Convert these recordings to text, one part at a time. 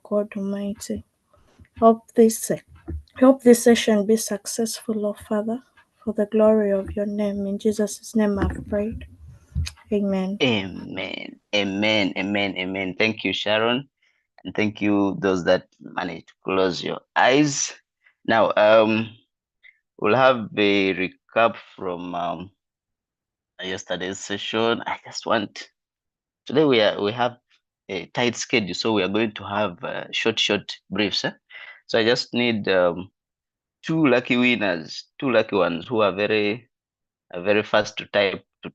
God Almighty. Help this session be successful, oh Father, for the glory of your name. In Jesus' name I've prayed. Amen. Amen. Amen. Amen. Amen. Thank you, Sharon. And thank you, those that managed to close your eyes. Now, we'll have a recap from yesterday's session. I just want today we have a tight schedule, so we are going to have short briefs. So I just need two lucky winners, two lucky ones who are very fast to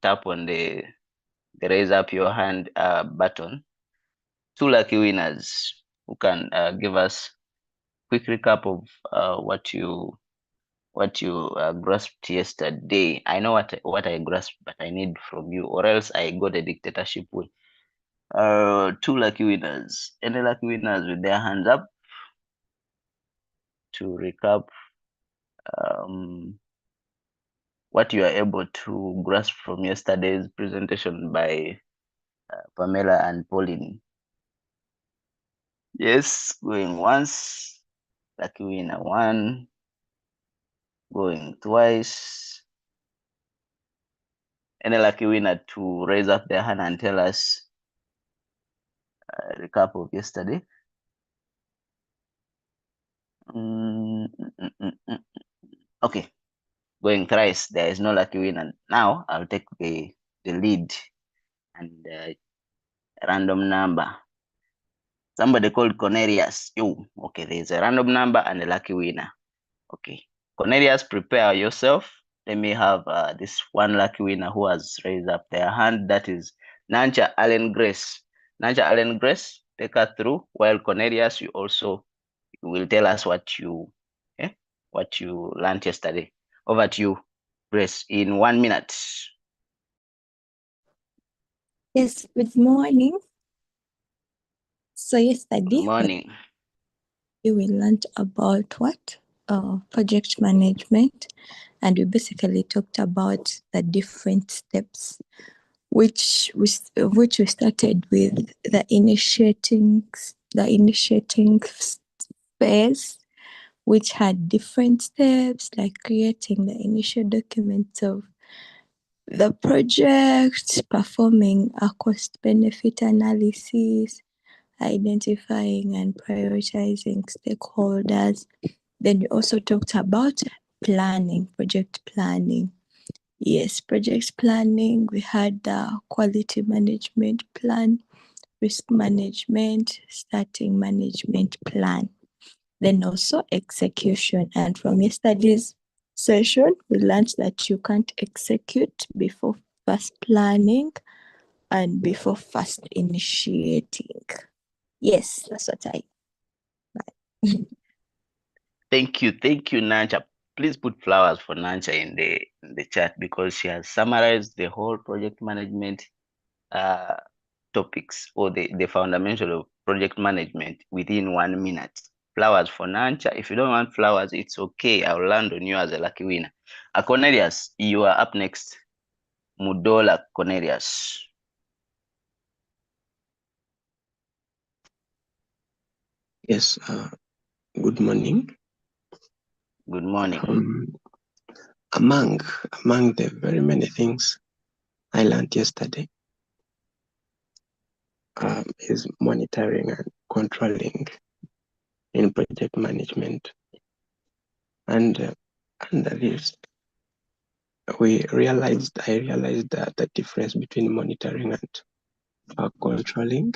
tap on the raise up your hand button. Two lucky winners who can give us quick recap of what you grasped yesterday. I know what I grasped, but I need from you, or else I got a dictatorship way. Two lucky winners. Any lucky winners with their hands up to recap what you are able to grasp from yesterday's presentation by Pamela and Pauline. Yes, going once. Lucky winner one. Going twice. Any lucky winner to raise up their hand and tell us a recap of yesterday? Okay, going thrice. There is no lucky winner. Now I'll take the lead and random number. Somebody called Cornelius. You okay? There's a random number and a lucky winner. Okay, Cornelius, prepare yourself. Let me have this one lucky winner who has raised up their hand. That is Nancha Allen Grace. Nancha Allen Grace, take her through. While Cornelius, you also will tell us what you learned yesterday. Over to you, Grace, in 1 minute. Yes, good morning. So yesterday, Good morning. we learned about what? Project management, and we basically talked about the different steps, which we started with the initiating phase, which had different steps like creating the initial documents of the project, performing a cost-benefit analysis, identifying and prioritizing stakeholders. Then we also talked about planning, project planning. Yes, project planning, we had the quality management plan, risk management, starting management plan, then also execution. And from yesterday's session, we learned that you can't execute before first planning and before first initiating. Yes, that's what I. Thank you, Nancha. Please put flowers for Nancha in the chat because she has summarized the whole project management topics or the fundamental of project management within 1 minute. Flowers for Nancha. If you don't want flowers, it's okay. I'll land on you as a lucky winner. Cornelius, you are up next. Mudola Cornelius. Yes, good morning. Good morning. Among the very many things I learned yesterday is monitoring and controlling in project management. And under this, I realized that the difference between monitoring and controlling.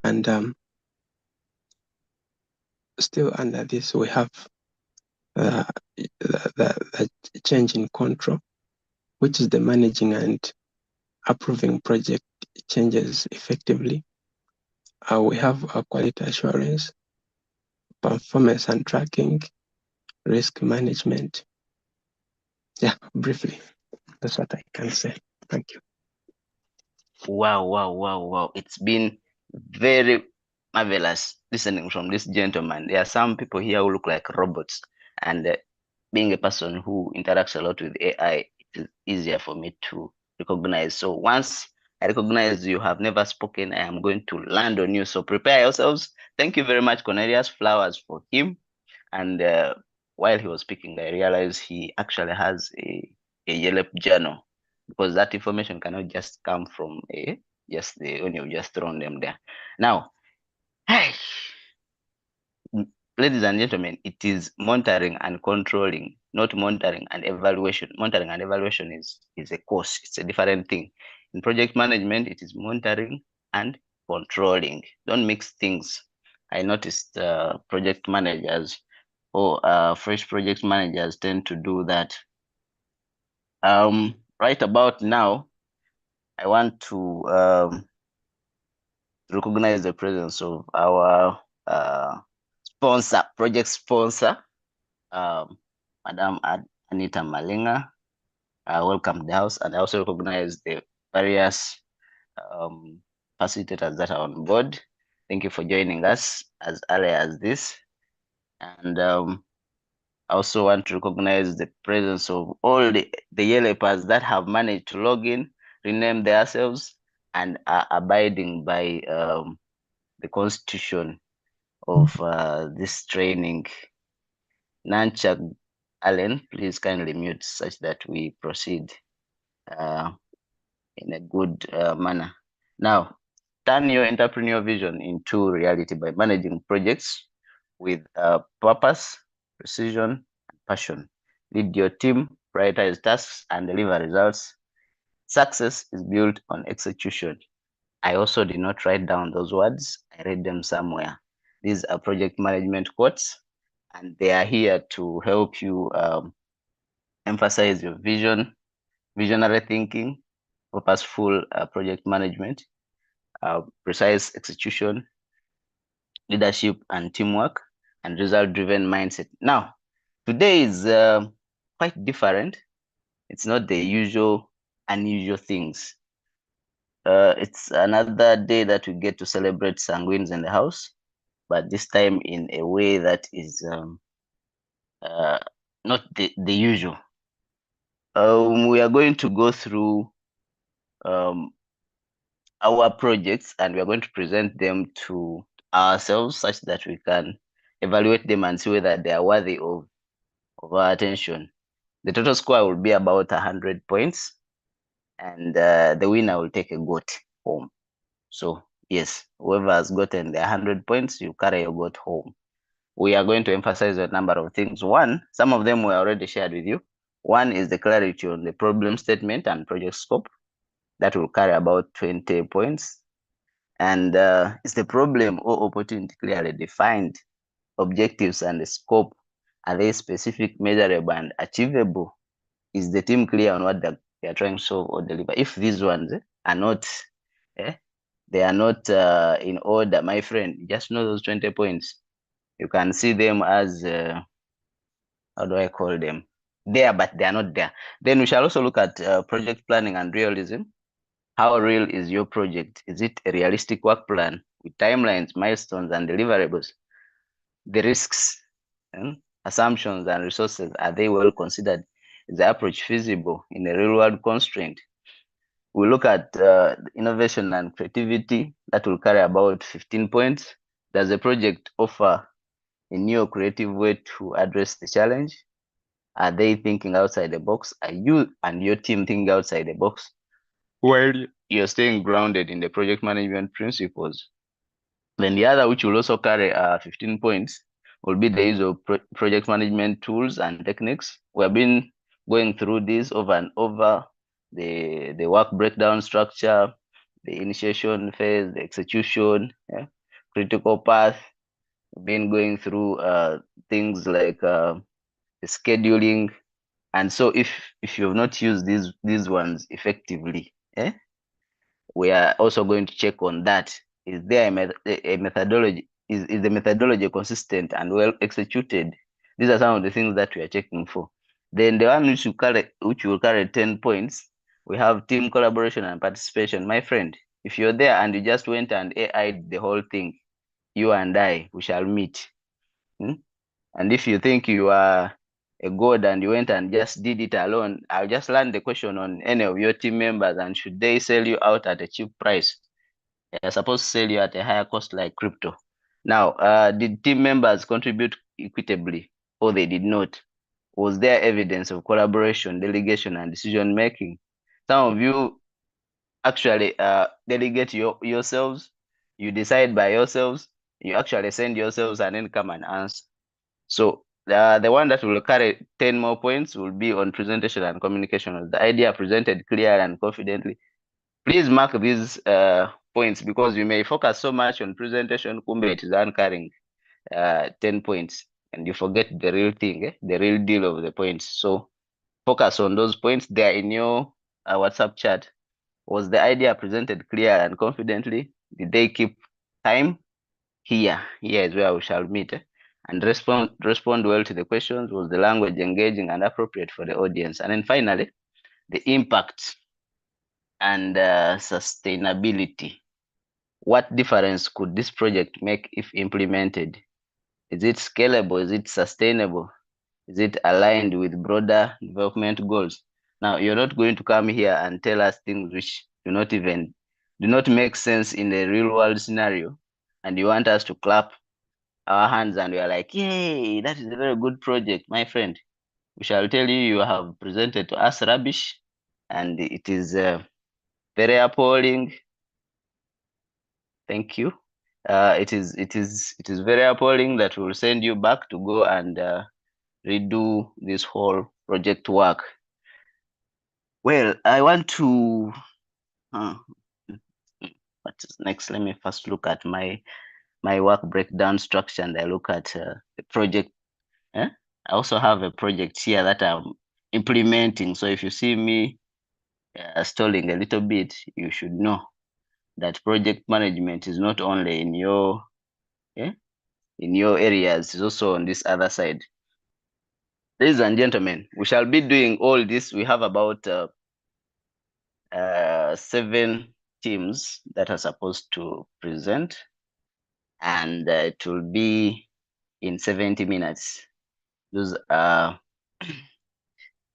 And still under this, we have the change in control, which is the managing and approving project changes effectively. We have quality assurance, performance and tracking, risk management. Yeah, briefly, that's what I can say. Thank you. Wow. It's been very marvelous listening from this gentleman. There are some people here who look like robots, and being a person who interacts a lot with AI, it is easier for me to recognize. So once I recognize you have never spoken. I am going to land on you. So prepare yourselves. Thank you very much, Cornelius. Flowers for him. And while he was speaking, I realized he actually has a Yelep journal, because that information cannot just come from just when you just thrown them there. Now, ladies and gentlemen, it is monitoring and controlling, not monitoring and evaluation. Monitoring and evaluation is a course. It's a different thing. In project management, it is monitoring and controlling. Don't mix things. I noticed project managers or fresh project managers tend to do that. Right about now, I want to recognize the presence of our project sponsor, Madam Anita Malinga. Welcome to the house, and I also recognize the various facilitators that are on board. Thank you for joining us as early as this. And I also want to recognize the presence of all the Yelepers that have managed to log in, rename themselves, and are abiding by the constitution of this training. Nanchak Allen, please kindly mute such that we proceed in a good manner. Now, turn your entrepreneurial vision into reality by managing projects with purpose, precision, and passion. Lead your team, prioritize tasks, and deliver results. Success is built on execution. I also did not write down those words. I read them somewhere. These are project management quotes, and they are here to help you emphasize your vision, visionary thinking, purposeful project management, precise execution, leadership and teamwork, and result-driven mindset. Now, today is quite different. It's not the usual, unusual things. It's another day that we get to celebrate sanguines in the house, but this time in a way that is not the usual. We are going to go through our projects, and we are going to present them to ourselves such that we can evaluate them and see whether they are worthy of our attention. The total score will be about 100 points, and the winner will take a goat home. So yes, whoever has gotten the 100 points, you carry your goat home. We are going to emphasize a number of things. One, some of them were already shared with you. One is the clarity on the problem statement and project scope. That will carry about 20 points. And is the problem or opportunity clearly defined? Objectives and the scope, are they specific, measurable, and achievable? Is the team clear on what they are trying to solve or deliver? If these ones are not, they are not in order, my friend, just know those 20 points. You can see them as, how do I call them? There, but they are not there. Then we shall also look at project planning and realism. How real is your project? Is it a realistic work plan with timelines, milestones, and deliverables? The risks, assumptions, and resources, are they well considered? Is the approach feasible in a real-world constraint? We look at innovation and creativity. That will carry about 15 points. Does the project offer a new creative way to address the challenge? Are they thinking outside the box? Are you and your team thinking outside the box while you're staying grounded in the project management principles? Then the other, which will also carry 15 points, will be the use of project management tools and techniques. We have been going through this over and over, the work breakdown structure, the initiation phase, the execution, critical path. We've been going through things like the scheduling. And so if you have not used these ones effectively, we are also going to check on that. Is there a methodology? Is the methodology consistent and well executed? These are some of the things that we are checking for. Then the one which will carry 10 points, we have team collaboration and participation. My friend, if you're there and you just went and AI'd the whole thing, you and I, we shall meet. And if you think you are a god and you went and just did it alone, I'll just land the question on any of your team members, and should they sell you out at a cheap price, they're supposed to sell you at a higher cost like crypto. Now, did team members contribute equitably or they did not? Was there evidence of collaboration, delegation, and decision making? Some of you actually delegate yourselves, you decide by yourselves, you actually send yourselves and then come and answer. So the one that will carry 10 more points will be on presentation and communication. The idea presented clearly and confidently. Please mark these points because you may focus so much on presentation, kumbe it is carrying 10 points and you forget the real thing, the real deal of the points. So focus on those points. They are in your WhatsApp chat. Was the idea presented clear and confidently? Did they keep time? Here is where we shall meet. And respond well to the questions. Was the language engaging and appropriate for the audience? And then finally, the impact and sustainability. What difference could this project make if implemented? Is it scalable? Is it sustainable? Is it aligned with broader development goals? Now, you're not going to come here and tell us things which do not make sense in the real world scenario, and you want us to clap our hands and we are like, yay, that is a very good project, my friend. We shall tell you you have presented to us rubbish, and it is very appalling. Thank you. It is very appalling that we'll send you back to go and redo this whole project work. Well, I want to. What's next? Let me first look at my work breakdown structure, and I look at the project. I also have a project here that I'm implementing. So if you see me stalling a little bit, you should know that project management is not only in your areas, it's also on this other side. Ladies and gentlemen, we shall be doing all this. We have about 7 teams that are supposed to present, and it will be in 70 minutes. Those are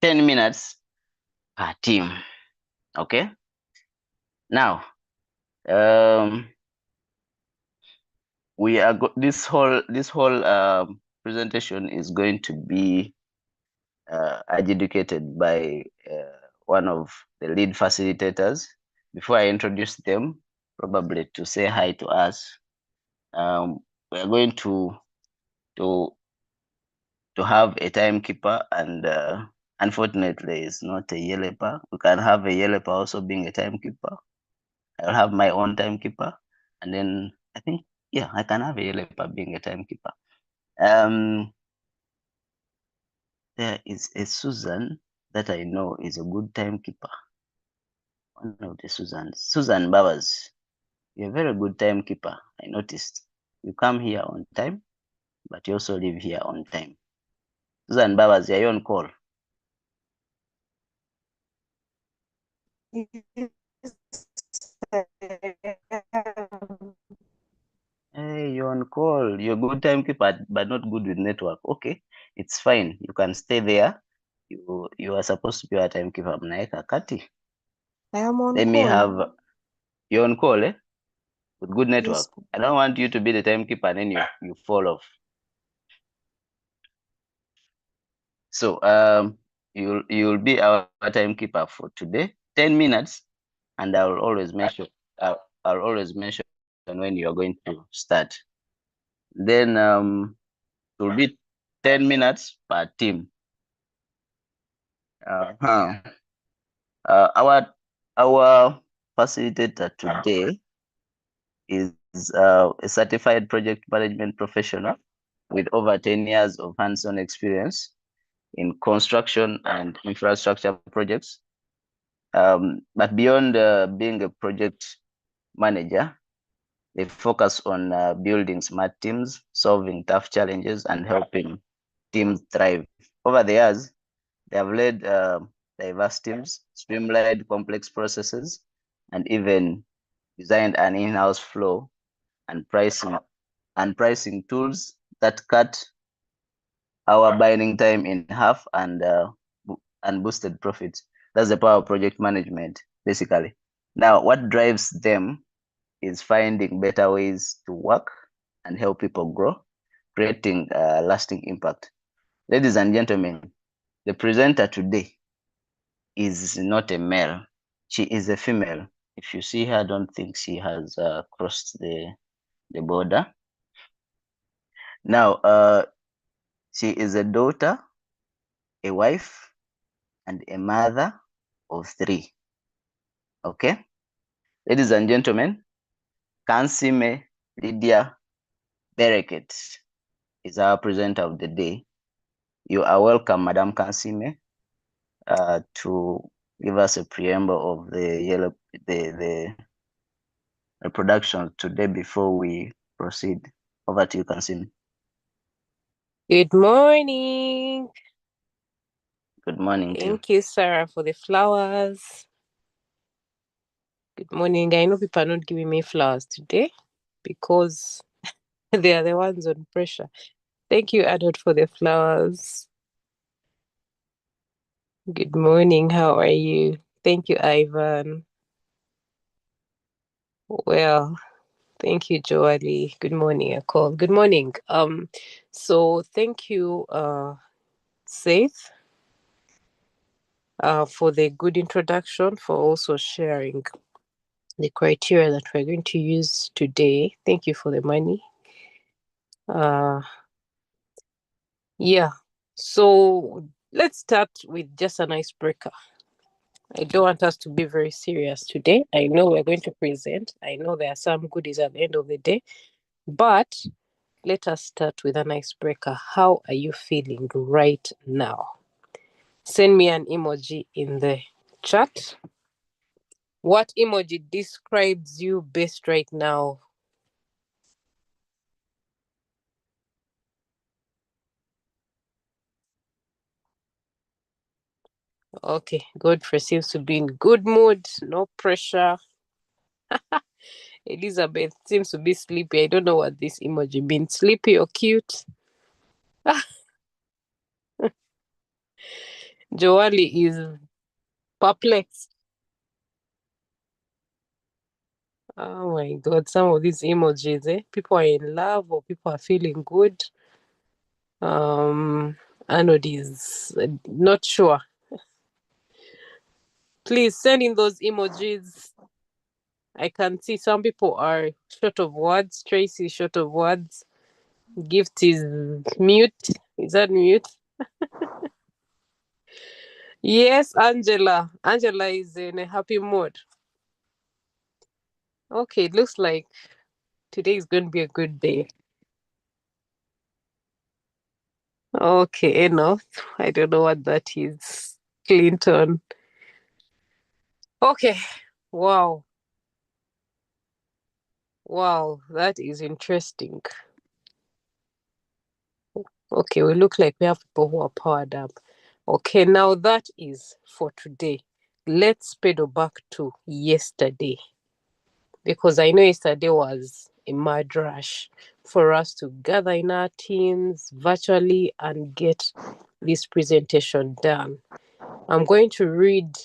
10 minutes per team. Okay. Now, we are this whole presentation is going to be adjudicated by one of the lead facilitators. Before I introduce them, probably to say hi to us, we are going to have a timekeeper, and unfortunately, it's not a Yelepa. We can have a Yelepa also being a timekeeper. I'll have my own timekeeper, and then I think, yeah, I can have a Yelepa being a timekeeper. There is a Susan that I know is a good timekeeper. One of the Susans, Susan Bowers. You're a very good timekeeper. I noticed. You come here on time, but you also leave here on time. Susan Bowers, you're on call. Hey, you're on call. You're a good timekeeper, but not good with network. Okay, it's fine. You can stay there. You are supposed to be a timekeeper. Mnaeka kati. I am on Let call. me have. You're on call, with good network. Yes. I don't want you to be the timekeeper and then you fall off. So you'll be our timekeeper for today. 10 minutes, and I'll always mention when you are going to start. Then it will be 10 minutes per team. Our facilitator today is a certified project management professional with over 10 years of hands-on experience in construction and infrastructure projects. But beyond being a project manager, they focus on building smart teams, solving tough challenges, and helping teams thrive. Over the years, they have led diverse teams, streamlined complex processes, and even designed an in-house flow and pricing tools that cut our binding time in half and boosted profits. That's the power of project management, basically. Now, what drives them is finding better ways to work and help people grow, creating lasting impact. Ladies and gentlemen, the presenter today is not a male. She is a female. If you see her, don't think she has crossed the border. Now, she is a daughter, a wife, and a mother of 3. Okay? Ladies and gentlemen, Kansime Lydia Bereket is our presenter of the day. You are welcome, Madam Kansime, to give us a preamble of the production today before we proceed. Over to you, Kansime. Good morning. Good morning to you. Thank you, Sarah, for the flowers. Good morning. I know people are not giving me flowers today because they are the ones on pressure. Thank you, Adot, for the flowers. Good morning. How are you? Thank you, Ivan. Well, thank you, Joali. Good morning, Akol. Good morning. So thank you, Saith, for the good introduction, for also sharing the criteria that we're going to use today. Thank you for the money. Yeah. So let's start with just an icebreaker. I don't want us to be very serious today. I know we're going to present. I know there are some goodies at the end of the day. But let us start with an icebreaker. How are you feeling right now? Send me an emoji in the chat. What emoji describes you best right now? Okay, Godfrey seems to be in good mood, no pressure. Elizabeth seems to be sleepy. I don't know what this emoji means. Sleepy or cute? Joali is perplexed. Oh my God, some of these emojis, people are in love or people are feeling good. Anod is not sure. Please send in those emojis. I can see some people are short of words. Tracy is short of words. Gift is mute. Is that mute? Yes, Angela. Angela is in a happy mood. Okay, it looks like today is going to be a good day. Okay, enough. I don't know what that is. Clinton. Okay. Wow. Wow, that is interesting. Okay, we look like we have people who are powered up. Okay, now that is for today. Let's pedal back to yesterday. Because I know yesterday was a mad rush for us to gather in our teams virtually and get this presentation done. I'm going to read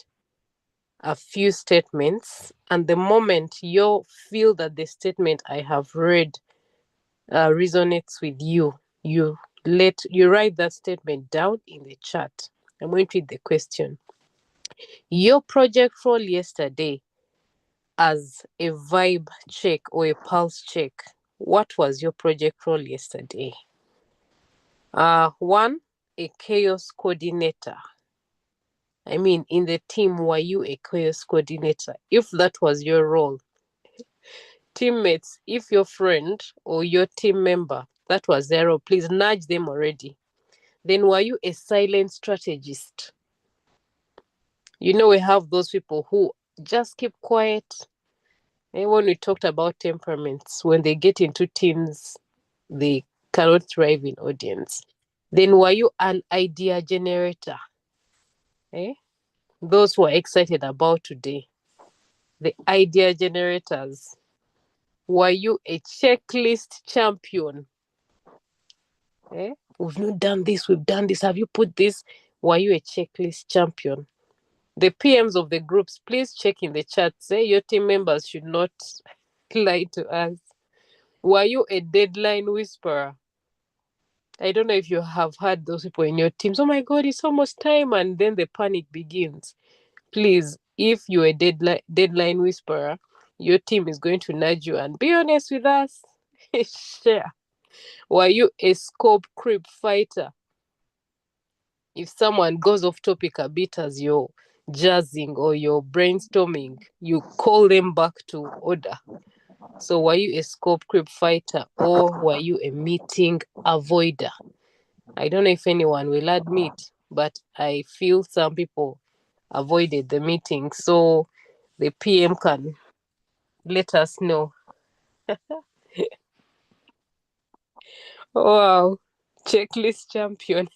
a few statements, and the moment you feel that the statement I have read resonates with you, you write that statement down in the chat. I'm going to read the question. Your project role yesterday as a vibe check or a pulse check. What was your project role yesterday? 1, a chaos coordinator. I mean, in the team, were you a chaos coordinator? If that was your role. Teammates, if your friend or your team member, that was their role, please nudge them already. Then were you a silent strategist? You know, we have those people who just keep quiet. And when we talked about temperaments, when they get into teams, they cannot thrive in audience. Then were you an idea generator? Those who are excited about today, the idea generators. Were you a checklist champion? We've not done this, we've done this. Have you put this? Were you a checklist champion? The PMs of the groups, please check in the chat. Say your team members should not lie to us. Were you a deadline whisperer? I don't know if you have had those people in your teams. Oh my God, it's almost time. And then the panic begins. Please, if you're a deadline whisperer, your team is going to nudge you and be honest with us. Share. Were you a scope creep fighter? If someone goes off topic a bit as you're jazzing or you're brainstorming, you call them back to order. So were you a scope creep fighter or were you a meeting avoider? I don't know if anyone will admit, but I feel some people avoided the meeting. So the PM can let us know. Wow. Checklist champion.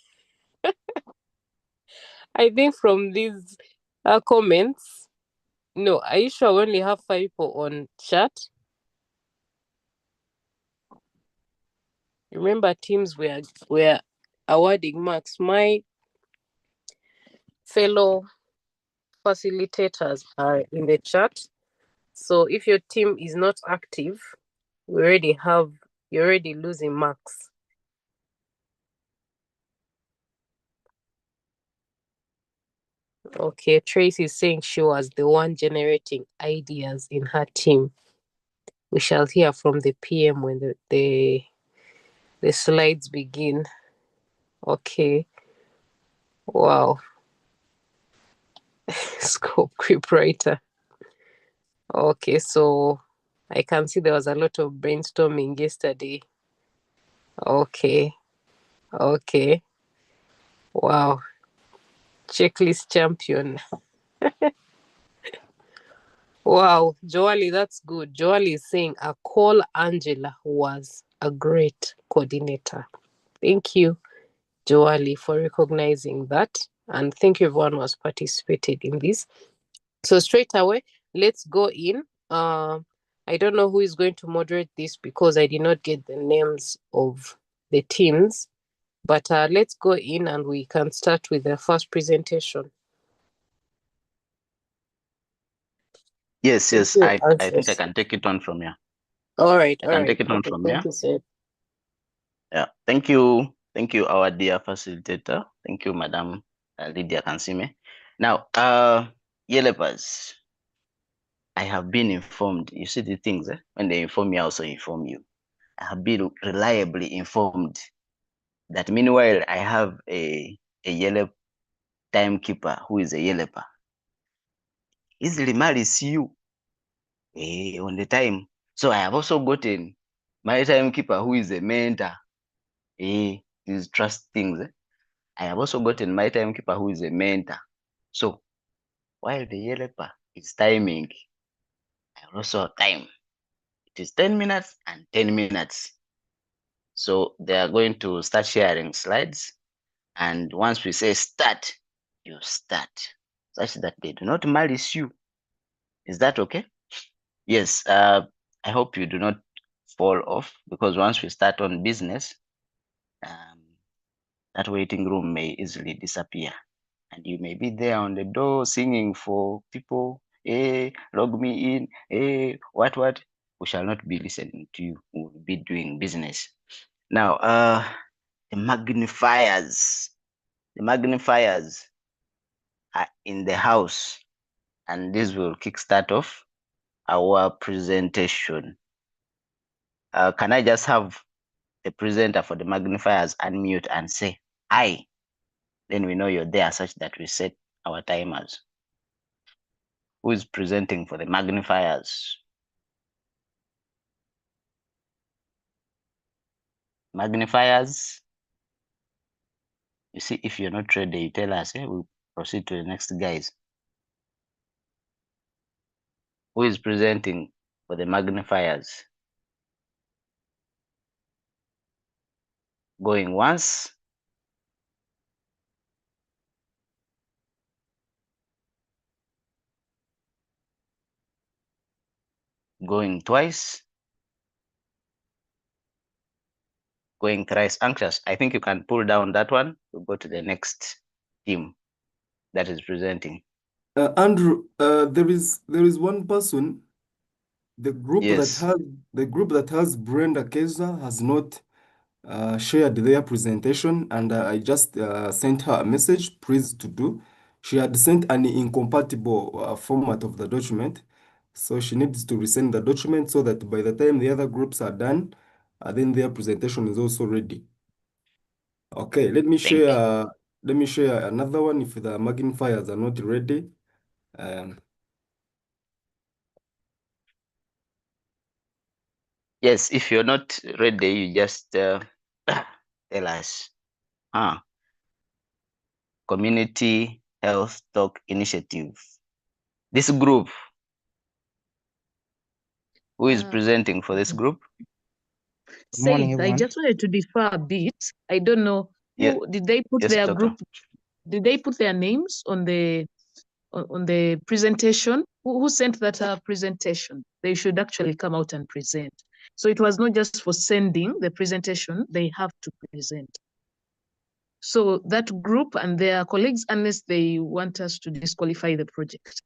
I think from these comments, no, are you sure we only have 5 people on chat? Remember, teams were awarding marks. My fellow facilitators are in the chat. So if your team is not active, you're already losing marks. Okay, Tracy is saying she was the one generating ideas in her team. We shall hear from the PM when the slides begin. Okay. Wow. Scope creep writer. Okay, so I can see there was a lot of brainstorming yesterday. Okay. Okay. Wow. Checklist champion. Wow, Joali, that's good. Joali is saying a call Angela was a great coordinator. Thank you, Joali, for recognizing that. And thank you everyone who has participated in this. So straight away, let's go in. I don't know who is going to moderate this because I did not get the names of the teams. But let's go in and we can start with the first presentation. Yes, Thank yes. you, I think I Alphonse. can take it on from here. All right. I can take it on Okay, from thank here. you, sir. Yeah. Thank you. Thank you, our dear facilitator. Thank you, Madam Lydia Kansime. Now, Yelepers, I have been informed. You see the things, when they inform me, I also inform you. I have been reliably informed that meanwhile I have a Yelep timekeeper who is a Yeleper. Easily marries you on the time. So I have also gotten my timekeeper who is a mentor. These trust things. I have also gotten my timekeeper who is a mentor. So while the Yeleper is timing, I also time. It is 10 minutes and 10 minutes. So they are going to start sharing slides. And once we say start, you start, such that they do not malice you. Is that okay? Yes. I hope you do not fall off, because once we start on business, that waiting room may easily disappear. And you may be there on the door singing for people, hey, log me in, hey, what? We shall not be listening to you. We will be doing business. Now, the magnifiers are in the house, and this will kickstart off our presentation. Can I just have the presenter for the magnifiers unmute and say hi? Then we know you're there, such that we set our timers. Who is presenting for the magnifiers? Magnifiers. You see, if you're not ready, you tell us, we'll proceed to the next guys. Who is presenting for the magnifiers? Going once. Going twice. Going thrice anxious. I think you can pull down that one to go to the next team that is presenting. Andrew, there is one person. The group Yes. that has Brenda Keza has not shared their presentation, and I just sent her a message, please to do. She had sent an incompatible format of the document, so she needs to resend the document so that by the time the other groups are done, then their presentation is also ready. Okay, let me share. Let me share another one if the magnifiers are not ready. Yes, if you're not ready, you just tell us. Community Health Talk Initiative. This group, who is presenting for this group? Said, I just wanted to differ a bit. I don't know who did they put Yes, their doctor. group? Did they put their names on the presentation? Who sent that presentation? They should actually come out and present. So it was not just for sending the presentation; they have to present. So that group and their colleagues, unless they want us to disqualify the project.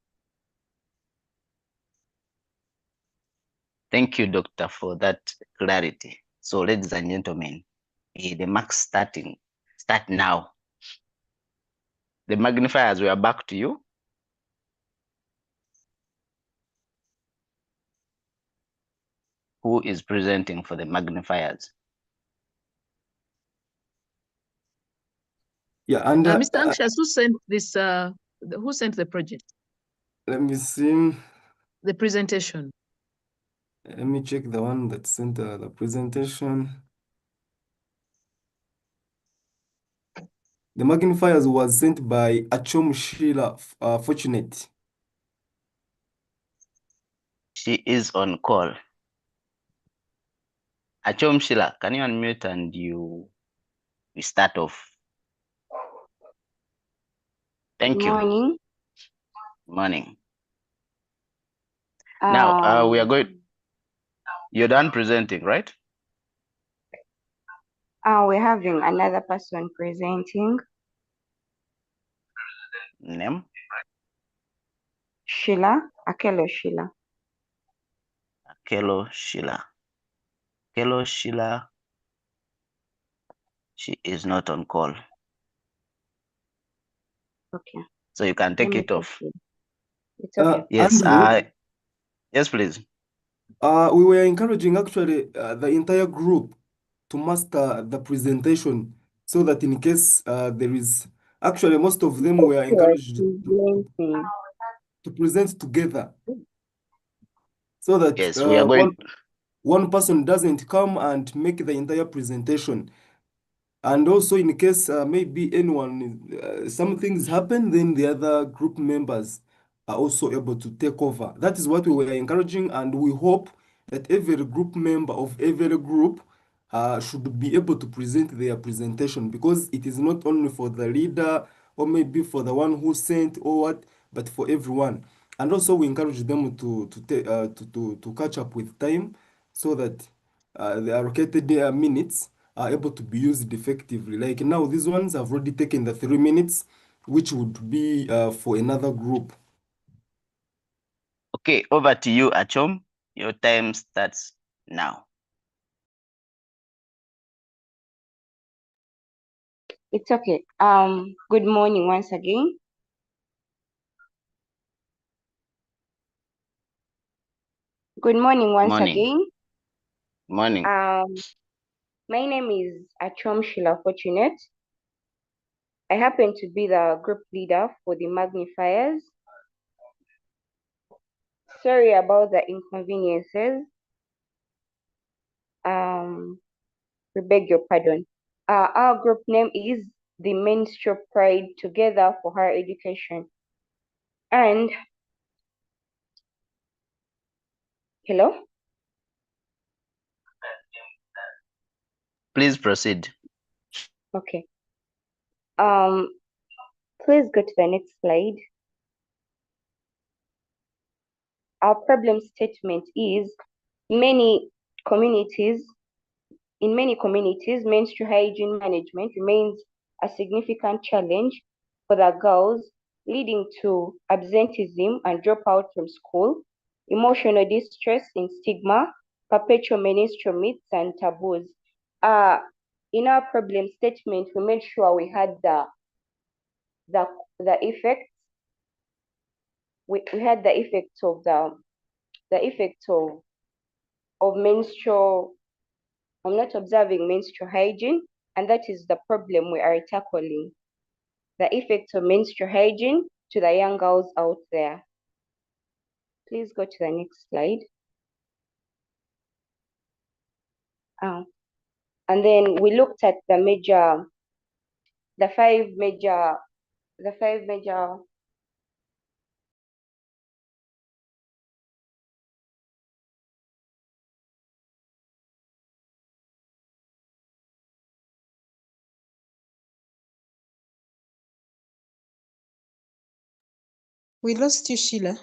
Thank you, doctor, for that clarity. So, ladies and gentlemen, the marks start now. The magnifiers, we are back to you. Who is presenting for the magnifiers? Yeah, and Mr. Anxious, who sent this? Who sent the project? Let me see. The presentation. Let me check the one that sent the presentation. The magnifiers was sent by Achom Sheila Fortunate. She is on call. Achom Sheila, can you unmute and we start off? Thank you. Morning. Morning. Now, we are going. You're done presenting, right? We're having another person presenting. Name? Sheila, Akelo Sheila. Akelo Sheila. Akelo Sheila. She is not on call. Okay. So you can take it off. It's okay. Yes. Andrew, yes, please. We were encouraging actually the entire group to master the presentation so that in case there is, actually most of them were encouraged to present together so that Yes, we are going. one person doesn't come and make the entire presentation. And also in case maybe anyone, some things happen, then the other group members are also able to take over. That is what we were encouraging, and we hope that every group member of every group should be able to present their presentation, because it is not only for the leader or maybe for the one who sent or what, but for everyone. And also we encourage them to catch up with time so that the allocated minutes are able to be used effectively. Like now, these ones have already taken the 3 minutes, which would be for another group. Okay, over to you, Achom. Your time starts now. It's okay. Good morning once again. Good morning once again. Morning. My name is Achom Sheila Fortunate. I happen to be the group leader for the magnifiers. Sorry about the inconveniences. We beg your pardon. Our group name is the Menstrual Pride Together for Higher Education. And hello? Please proceed. Okay. Please go to the next slide. Our problem statement is many communities In many communities, menstrual hygiene management remains a significant challenge for the girls, leading to absenteeism and dropout from school, emotional distress and stigma, perpetual menstrual myths and taboos. In our problem statement, we made sure we had the effects. We had the effects of menstrual. I'm not observing menstrual hygiene, and that is the problem we are tackling. The effects of menstrual hygiene to the young girls out there. Please go to the next slide. And then we looked at the five major We lost you, Sheila.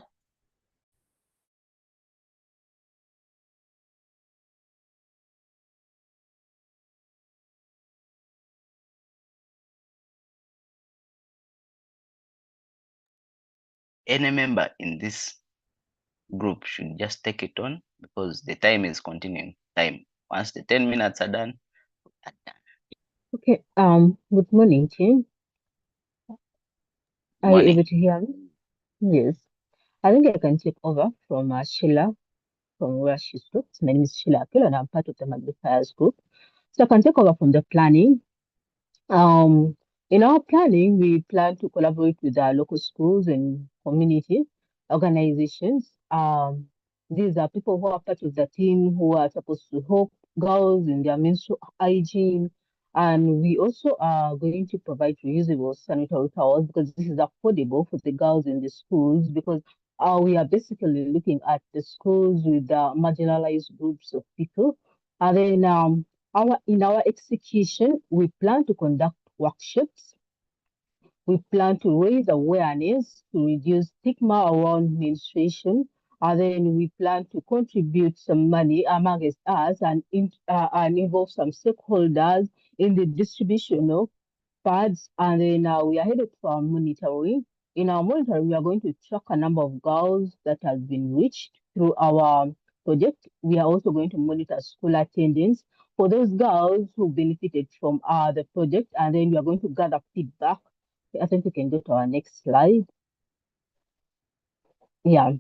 Any member in this group should just take it on because the time is continuing time. Once the 10 minutes are done, are done. Okay, good morning, team. Are you able to hear me? Yes. I think I can take over from Sheila, from where she stopped. My name is Sheila Akil, and I'm part of the Magnifiers group. So I can take over from the planning. In our planning, we plan to collaborate with our local schools and community organizations. These are people who are part of the team who are supposed to help girls in their menstrual hygiene. And we also are going to provide reusable sanitary towels because this is affordable for the girls in the schools because we are basically looking at the schools with marginalized groups of people. And then in our execution, we plan to conduct workshops. We plan to raise awareness to reduce stigma around menstruation. And then we plan to contribute some money amongst us and involve some stakeholders in the distribution of pads. And then we are headed for monitoring. In our monitoring, we are going to track a number of girls that have been reached through our project. We are also going to monitor school attendance for those girls who benefited from the project, and then we are going to gather feedback. I think we can go to our next slide. Yeah.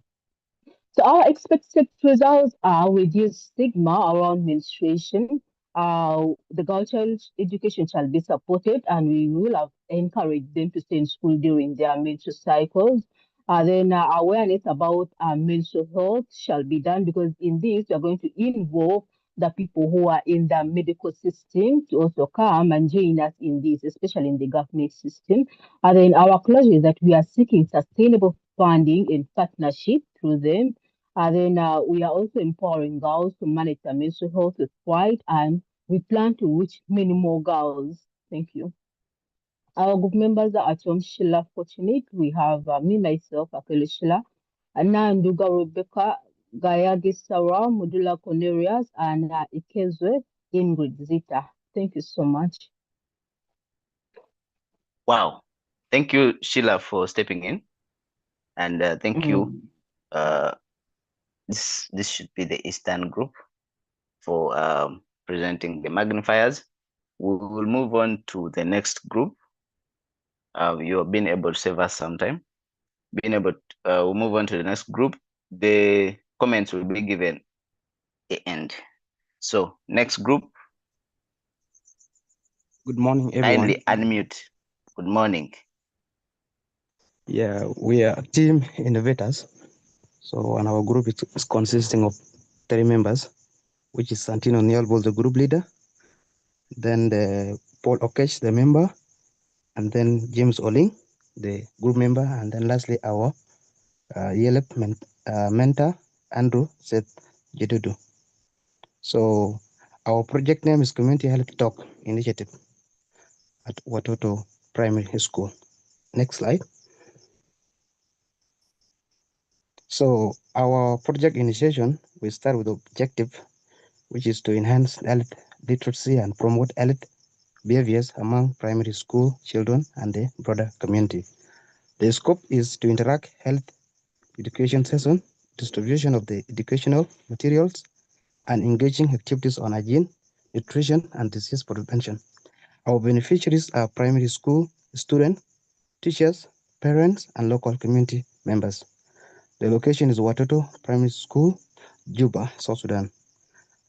So our expected results are reduced stigma around menstruation. The girl child education shall be supported, and we will have encouraged them to stay in school during their menstrual cycles. Then awareness about menstrual health shall be done because in this we are going to involve the people who are in the medical system to also come and join us in this, especially in the government system. And then our closure is that we are seeking sustainable funding and partnership through them. And then we are also empowering girls to manage their menstrual health with pride, and we plan to reach many more girls. Thank you. Our group members are Atom Sheila Fortunate. We have me, myself, Akele Sheila, Nanduga Rebecca, Gayagi Sarah, Modula Cornelius, and Ikezwe Ingrid Zita. Thank you so much. Wow. Thank you, Sheila, for stepping in. And thank you. This should be the Eastern group for presenting the magnifiers. We will move on to the next group. You have been able to save us some time. We'll move on to the next group. The comments will be given at the end. So next group. Good morning, everyone. Kindly unmute. Good morning. Yeah, we are team innovators. So, and our group is consisting of 3 members, which is Santino Nielbol, the group leader, then Paul Okesh, the member, and then James Oling, the group member, and then lastly our Yelep mentor, Andrew Seth Jedudu. So, our project name is Community Health Talk Initiative at Watoto Primary School. Next slide. So our project initiation, we start with objective, which is to enhance health literacy and promote health behaviors among primary school children and the broader community. The scope is to interact health education session, distribution of the educational materials, and engaging activities on hygiene, nutrition, and disease prevention. Our beneficiaries are primary school students, teachers, parents, and local community members. The location is Watoto Primary School, Juba, South Sudan.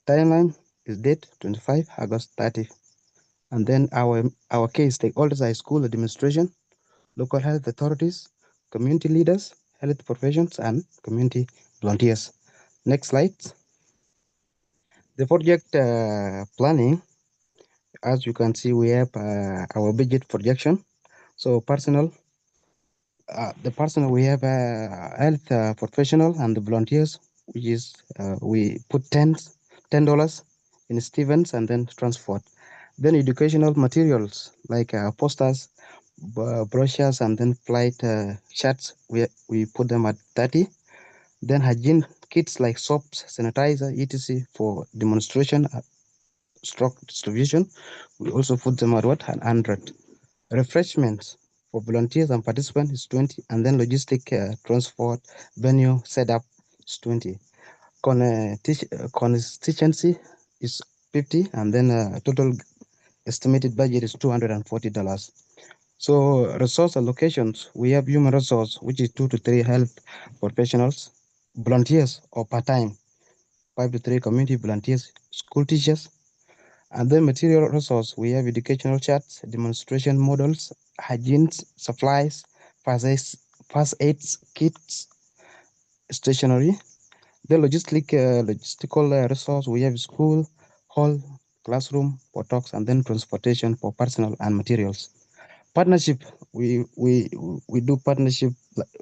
Timeline is date 25 August 30. And then our case stakeholders are school administration, local health authorities, community leaders, health professions, and community volunteers. Next slide. The project planning, as you can see, we have our budget projection. So the personnel we have health professional and the volunteers, which is we put $10 in Stevens and then transport. Then educational materials like posters, brochures, and then flight charts, we put them at 30. Then hygiene kits like soaps, sanitizer, etc. for demonstration, stroke distribution, we also put them at what? 100. Refreshments for volunteers and participants is 20, and then logistic transport venue setup is 20. Constituency is 50, and then total estimated budget is $240. So resource allocations, we have human resource, which is 2 to 3 health professionals, volunteers or part-time, 5 to 3 community volunteers, school teachers. And then material resource, we have educational charts, demonstration models, hygiene supplies, first aid kits, stationery. The logistical resource, we have school, hall, classroom for talks, and then transportation for personnel and materials. Partnership, we do partnership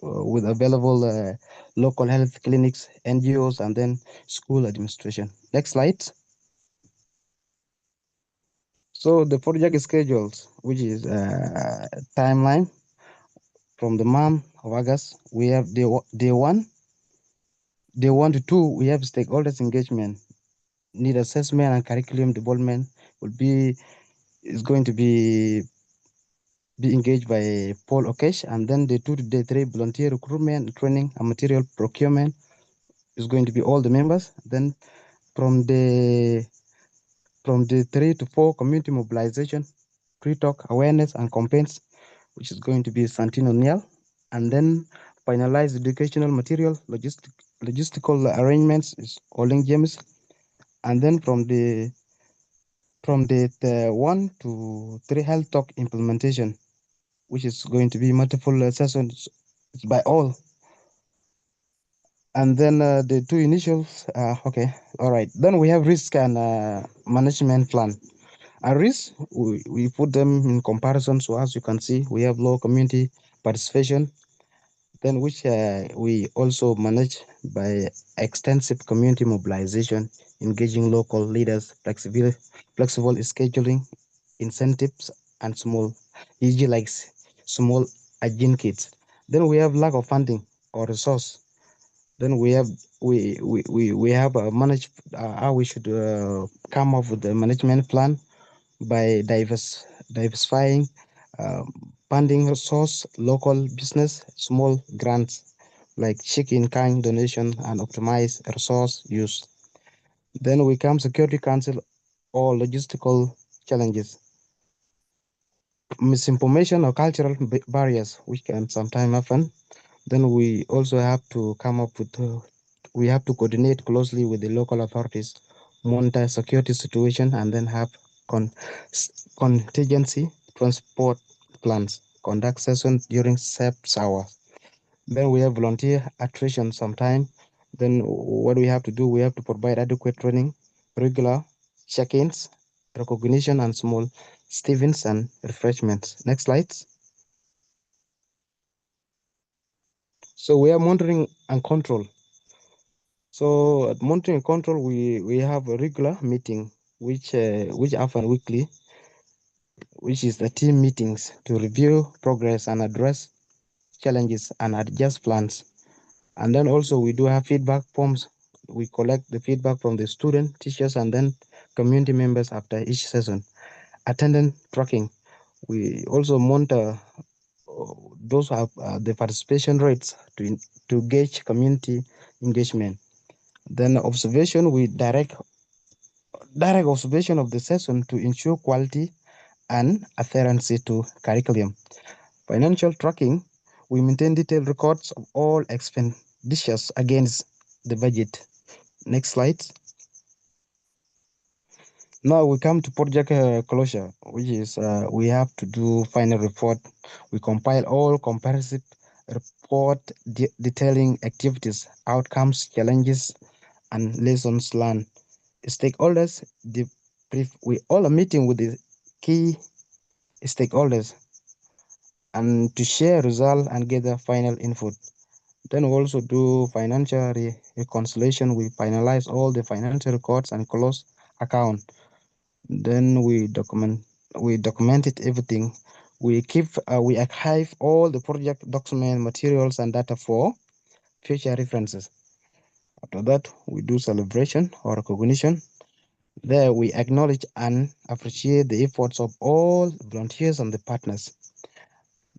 with available local health clinics, NGOs, and then school administration. Next slide. So the project schedules, which is timeline from the month of August, we have day one to two, we have stakeholders engagement, need assessment and curriculum development is going to be engaged by Paul Okesh, and then day 2 to day 3 volunteer recruitment, training, and material procurement is going to be all the members. Then from the 3 to 4 community mobilization, pre-talk, awareness, and campaigns, which is going to be Santino Nial, and then finalize educational material, logistical arrangements is Oling James, and then from the 1 to 3 health talk implementation, which is going to be multiple sessions by all. And then the two initials, okay, all right. Then we have risk and management plan. And risk, we put them in comparison. So as you can see, we have low community participation, then which we also manage by extensive community mobilization, engaging local leaders, flexible scheduling, incentives, and small, e.g. like small hygiene kits. Then we have lack of funding or resource. Then we have managed how we should come up with the management plan by diversifying funding source, local business, small grants like check-in-kind donation and optimize resource use. Then we come Security Council or logistical challenges, misinformation or cultural barriers, which can sometimes happen. Then we also have to come up with, we have to coordinate closely with the local authorities, monitor security situation, and then have contingency transport plans, conduct sessions during safe hours. Then we have volunteer attrition sometime. Then what we have to do, we have to provide adequate training, regular check-ins, recognition, and small stevens and refreshments. Next slides. So we are monitoring and control. So at monitoring and control, we have a regular meeting, which happen weekly, which is the team meetings to review progress and address challenges and adjust plans. And then also we do have feedback forms. We collect the feedback from the student, teachers, and then community members after each session. Attendance tracking. We also monitor those who have the participation rates to gauge community engagement. Then observation, we direct observation of the session to ensure quality and adherence to curriculum. Financial tracking, we maintain detailed records of all expenditures against the budget. Next slide. Now we come to project closure, which is we have to do final report. We compile all comprehensive report detailing activities, outcomes, challenges, and lessons learned. Stakeholders, we all are meeting with the key stakeholders and to share results and gather final input. Then we also do financial reconciliation. We finalize all the financial records and close account. Then we documented everything. We archive all the project document materials and data for future references. After that, we do celebration or recognition. There we acknowledge and appreciate the efforts of all volunteers and the partners.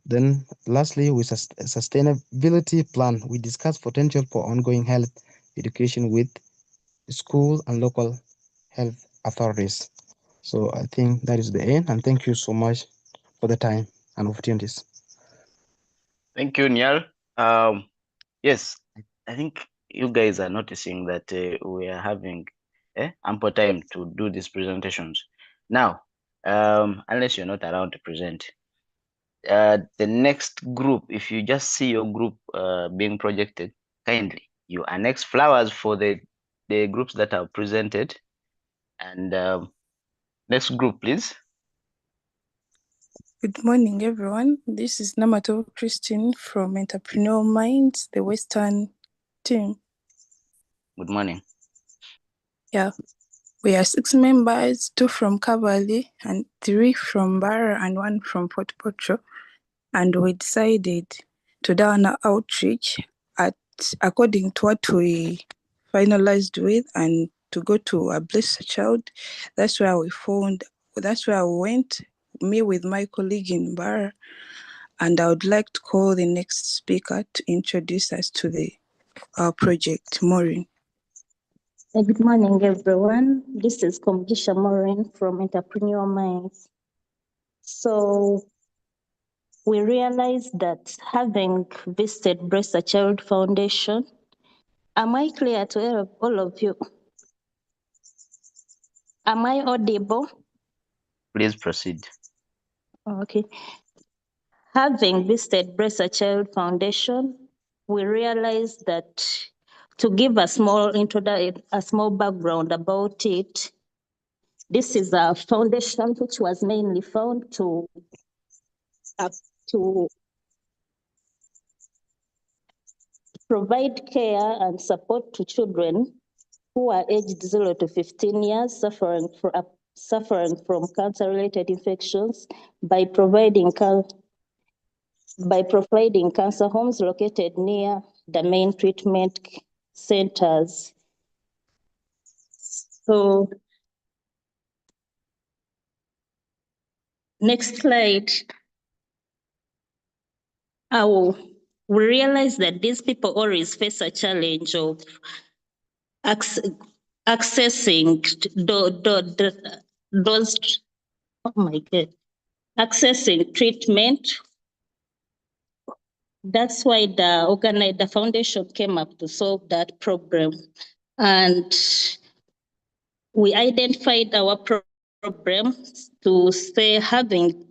Then lastly, with sustainability plan, we discuss potential for ongoing health education with school and local health authorities. So I think that is the end, and thank you so much for the time and opportunities. Thank you, Niall. Yes, I think you guys are noticing that we are having ample time to do these presentations. Now, unless you're not around to present, the next group, if you just see your group being projected, kindly you annex flowers for the groups that are presented. And next group, please. Good morning, everyone. This is Namato Christine from Entrepreneur Minds, the Western team. Good morning. Yeah, we are 6 members, 2 from Cavalry and 3 from Barra and 1 from Fort Potro. And we decided to do an outreach according to what we finalized with and to go to a Bless a Child. That's where we went, me with my colleague in Barra. And I would like to call the next speaker to introduce us to our project, Maureen. Good morning, everyone. This is Komgisha Maureen from Entrepreneur Minds. So we realized that having visited Breast a Child Foundation, am I clear to all of you? Am I audible? Please proceed. Okay. Having visited Breast a Child Foundation, we realized that to give a small background about it, this is a foundation which was mainly found to provide care and support to children who are aged 0 to 15 years suffering from cancer-related infections by providing cancer homes located near the main treatment centers. So, next slide. We realize that these people always face a challenge of accessing accessing treatment. That's why the foundation came up to solve that problem. And we identified our problem to say having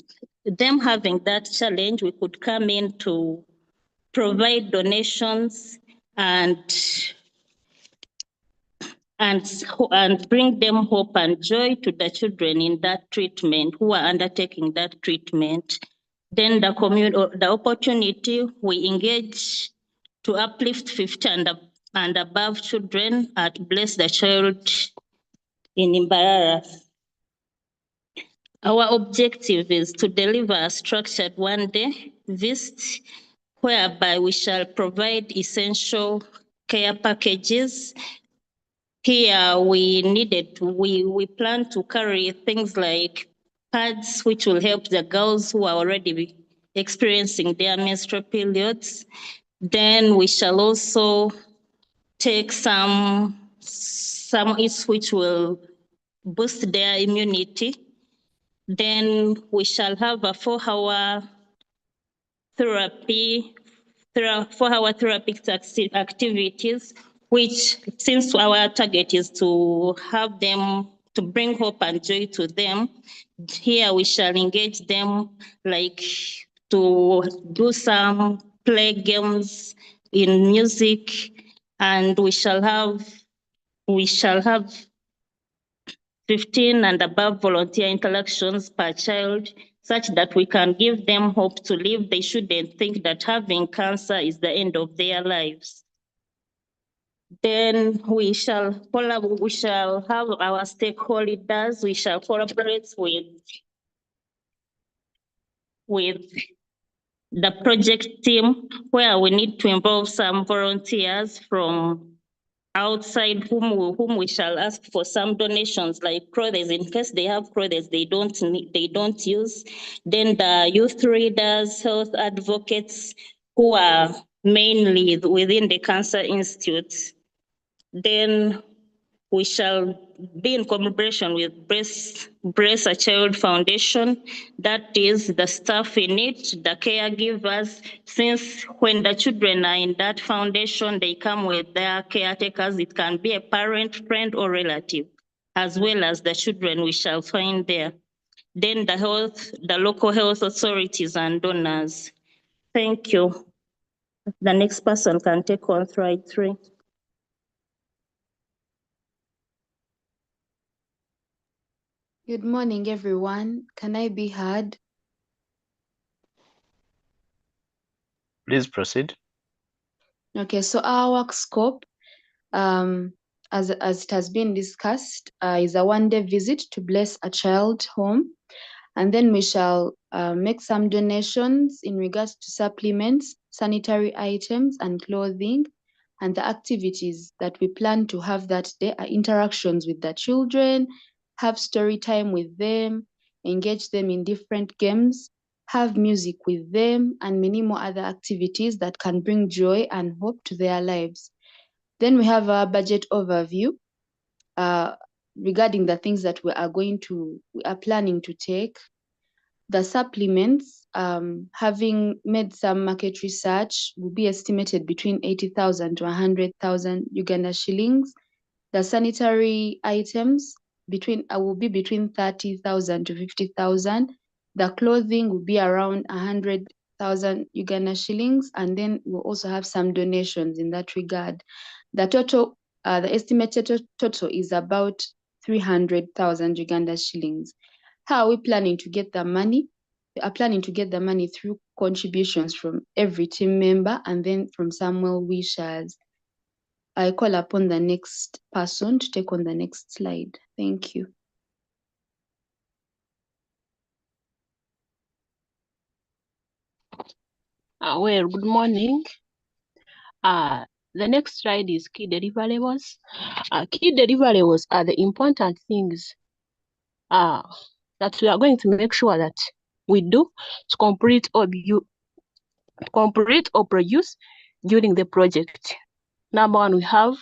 that challenge, we could come in to provide donations and bring them hope and joy to the children in that treatment who are undertaking that treatment. Then the opportunity we engage to uplift 50 and above children at Bless the Child in Imbarara. Our objective is to deliver a structured one-day visit whereby we shall provide essential care packages, Here we plan to carry things like pads, which will help the girls who are already experiencing their menstrual periods. Then we shall also take some eats which will boost their immunity. Then we shall have a 4-hour therapy, 4-hour therapeutic activities, which, since our target is to have them, to bring hope and joy to them, here we shall engage them like to do some play games in music, and we shall have 15 and above volunteer interactions per child, such that we can give them hope to live. They shouldn't think that having cancer is the end of their lives. Then we shall have our stakeholders. We shall collaborate with the project team, where we need to involve some volunteers from outside whom we shall ask for some donations like clothes, in case they have clothes they don't use. Then the youth readers, health advocates, who are mainly within the Cancer Institute. Then we shall be in collaboration with Brace a Child Foundation, that is the staff in it, the caregivers, since when the children are in that foundation, they come with their caretakers. It can be a parent, friend, or relative, as well as the children we shall find there. Then the local health authorities and donors. Thank you. The next person can take on slide 3. Good morning, everyone. Can I be heard? Please proceed. Okay, so our work scope, as it has been discussed, is a one-day visit to Bless a Child home. And then we shall make some donations in regards to supplements, sanitary items, and clothing. And the activities that we plan to have that day are interactions with the children, have story time with them, engage them in different games, have music with them, and many more other activities that can bring joy and hope to their lives. Then we have a budget overview regarding the things that we are planning to take. The supplements, having made some market research, will be estimated between 80,000 to 100,000 Uganda shillings. The sanitary items will be between 30,000 to 50,000. The clothing will be around 100,000 Uganda shillings, and then we'll also have some donations in that regard. The estimated total is about 300,000 Uganda shillings. How are we planning to get the money? We are planning to get the money through contributions from every team member and then from some well-wishers. I call upon the next person to take on the next slide. Thank you. Well, good morning. The next slide is key deliverables. Key deliverables are the important things that we are going to make sure that we do to complete or produce during the project. Number 1, we have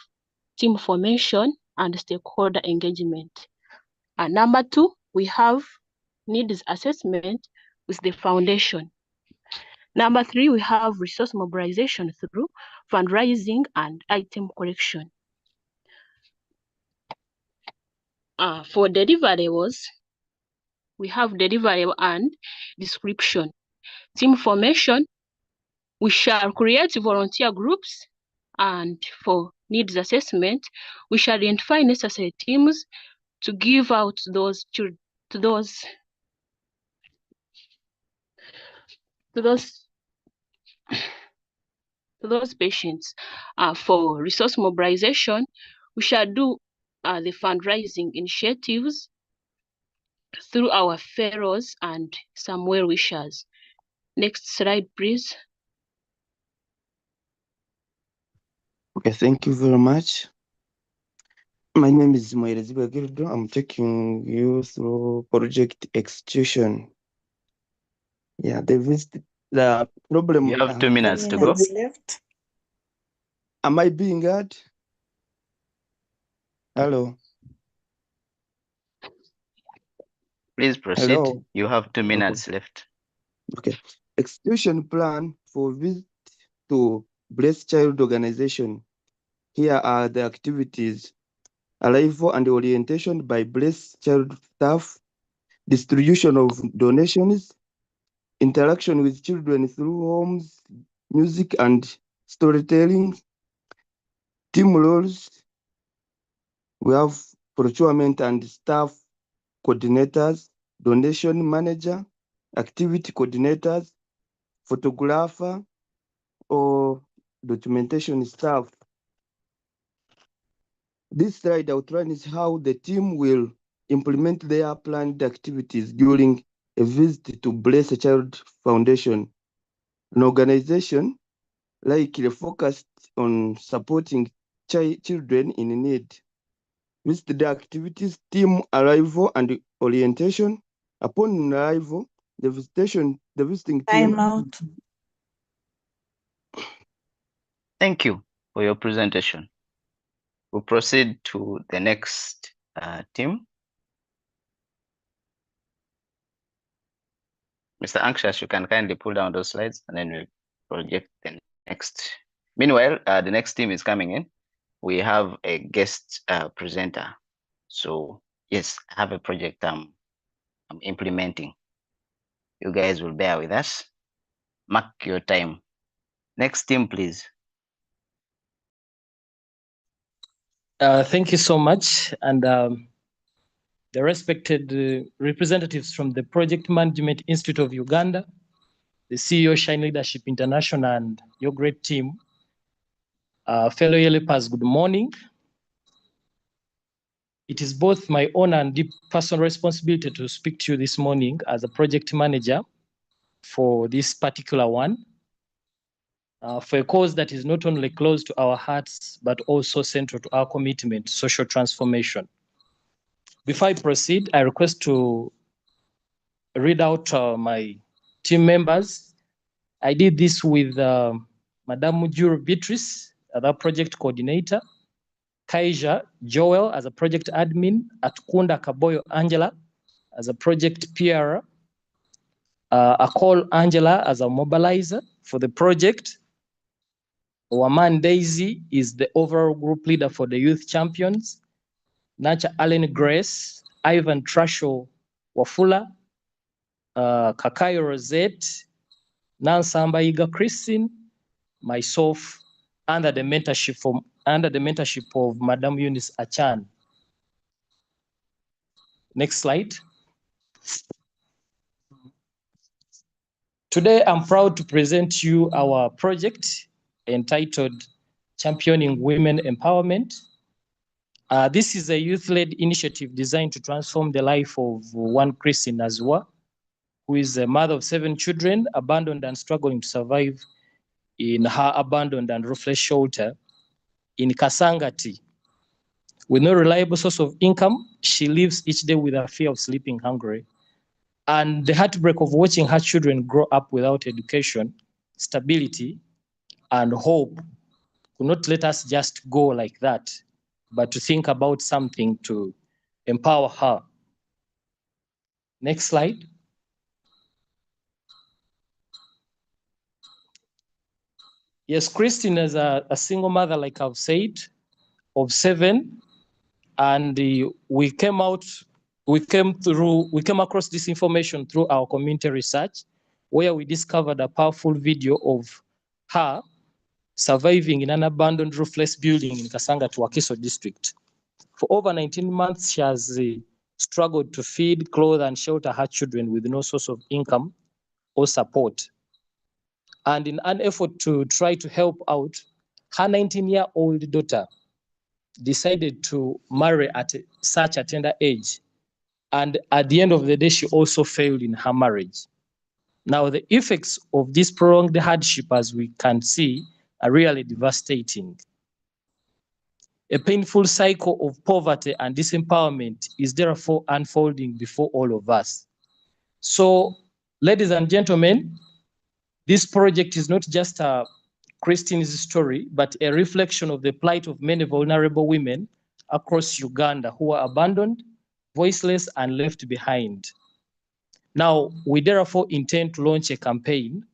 team formation and stakeholder engagement. Number 2, we have needs assessment with the foundation. Number 3, we have resource mobilization through fundraising and item collection. For deliverables, we have deliverable and description. Team formation, we shall create volunteer groups, and for needs assessment, we shall identify necessary teams to give out to those patients. For resource mobilization, we shall do the fundraising initiatives through our fellows and some well-wishers. Next slide, please. Okay, thank you very much. My name is Moireziba Gildo. I'm taking you through project execution. Yeah, the problem. You have 2 minutes to go. Left. Am I being heard? Hello. Please proceed. Hello. You have 2 minutes left. Okay. Execution plan for visit to Blessed Child Organization. Here are the activities: arrival and orientation by Blessed Child staff, distribution of donations, interaction with children through homes, music and storytelling, team roles. We have procurement and staff coordinators, donation manager, activity coordinators, photographer, or documentation staff. This slide outlines how the team will implement their planned activities during a visit to Bless a Child Foundation, an organization likely focused on supporting children in need. Visit the activities: team arrival and orientation. Upon arrival, the visiting team. Time out. Thank you for your presentation. We'll proceed to the next team. Mr. Anxious, you can kindly pull down those slides and then we'll project the next. Meanwhile, the next team is coming in. We have a guest presenter. So yes, I have a project I'm implementing. You guys will bear with us. Mark your time. Next team, please. Thank you so much. And the respected representatives from the Project Management Institute of Uganda, the CEO Shine Leadership International, and your great team. Fellow Yelepers, good morning. It is both my honor and deep personal responsibility to speak to you this morning as a project manager for this particular one, for a cause that is not only close to our hearts, but also central to our commitment, social transformation. Before I proceed, I request to read out my team members. I did this with Madame Mujuru Beatrice, the project coordinator, Kaija Joel as a project admin, Atkunda Kaboyo Angela as a project PR, Akol Angela as a mobilizer for the project. Waman Daisy is the overall group leader for the Youth Champions. Nacha Allen Grace, Ivan Trasho Wafula, Kakayo Rosette, Nansamba Iga Christine, myself, under the mentorship of Madam Eunice Achan. Next slide. Today, I'm proud to present you our project entitled Championing Women Empowerment. This is a youth-led initiative designed to transform the life of one Christine Azua, who is a mother of 7 children, abandoned and struggling to survive in her abandoned and roofless shelter in Kasangati. With no reliable source of income, she lives each day with a fear of sleeping hungry and the heartbreak of watching her children grow up without education, stability, and hope could not let us just go like that, but to think about something to empower her. Next slide. Yes, Christine is a single mother, like I've said, of 7, and we came across this information through our community research, where we discovered a powerful video of her surviving in an abandoned roofless building in Kasanga to Wakiso district. For over 19 months, she has struggled to feed, clothe, and shelter her children with no source of income or support. And in an effort to try to help out, her 19-year-old daughter decided to marry at such a tender age. And at the end of the day, she also failed in her marriage. Now, the effects of this prolonged hardship, as we can see, are really devastating. A painful cycle of poverty and disempowerment is therefore unfolding before all of us. So, ladies and gentlemen, this project is not just a Christine's story, but a reflection of the plight of many vulnerable women across Uganda who are abandoned, voiceless, and left behind. Now, we therefore intend to launch a campaign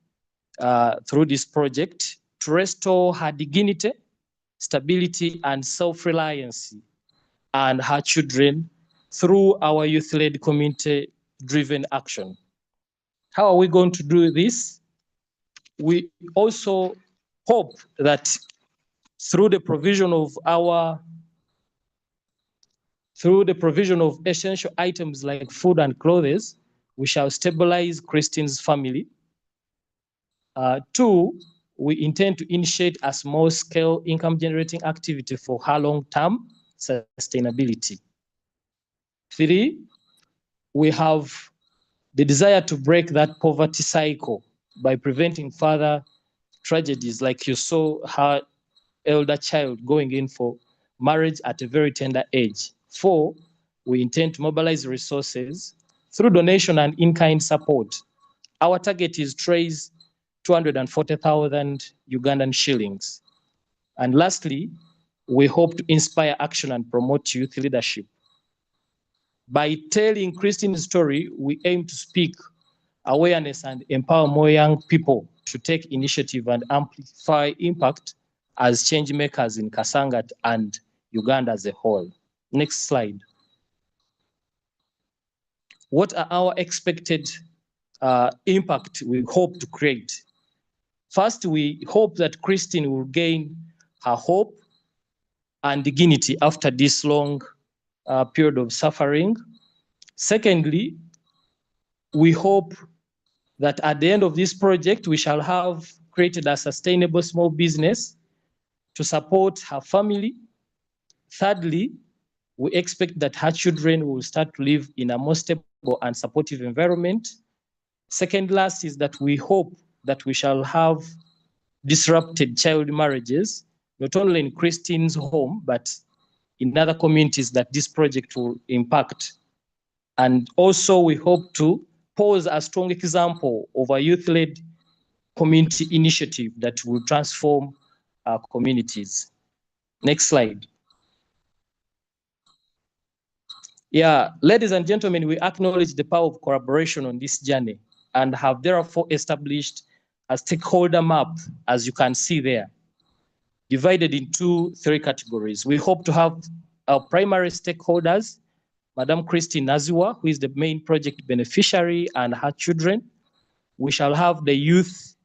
through this project to restore her dignity, stability, and self-reliance and her children through our youth-led community-driven action. How are we going to do this? We also hope that through the provision of essential items like food and clothes, we shall stabilize Christine's family. Two, we intend to initiate a small-scale income-generating activity for her long-term sustainability. Three, we have the desire to break that poverty cycle by preventing further tragedies, like you saw her elder child going in for marriage at a very tender age. Four, we intend to mobilize resources through donation and in-kind support. Our target is to raise 240,000 Ugandan shillings. And lastly, we hope to inspire action and promote youth leadership. By telling Christine's story, we aim to speak awareness and empower more young people to take initiative and amplify impact as change makers in Kasangat and Uganda as a whole. Next slide. What are our expected impact we hope to create? First, we hope that Christine will gain her hope and dignity after this long period of suffering. Secondly, we hope that at the end of this project, we shall have created a sustainable small business to support her family. Thirdly, we expect that her children will start to live in a more stable and supportive environment. Second last is that we hope that we shall have disrupted child marriages, not only in Christine's home, but in other communities that this project will impact. And also we hope to pose a strong example of a youth-led community initiative that will transform our communities. Next slide. Yeah, ladies and gentlemen, we acknowledge the power of collaboration on this journey and have therefore established a stakeholder map, as you can see there, divided into three categories. We hope to have our primary stakeholders, Madam Christine Naziwa, who is the main project beneficiary, and her children. We shall have the youth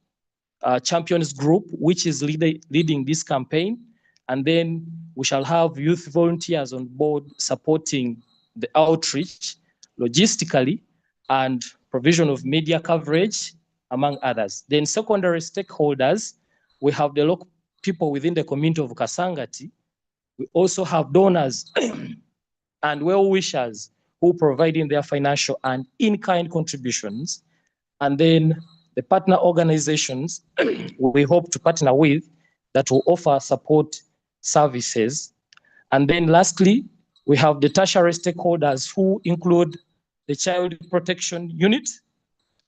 champions group, which is leading this campaign. And then we shall have youth volunteers on board supporting the outreach logistically and provision of media coverage, among others. Then secondary stakeholders, we have the local people within the community of Kasangati. We also have donors and well-wishers who provide in their financial and in-kind contributions. And then the partner organizations we hope to partner with that will offer support services. And then lastly, we have the tertiary stakeholders who include the Child Protection Unit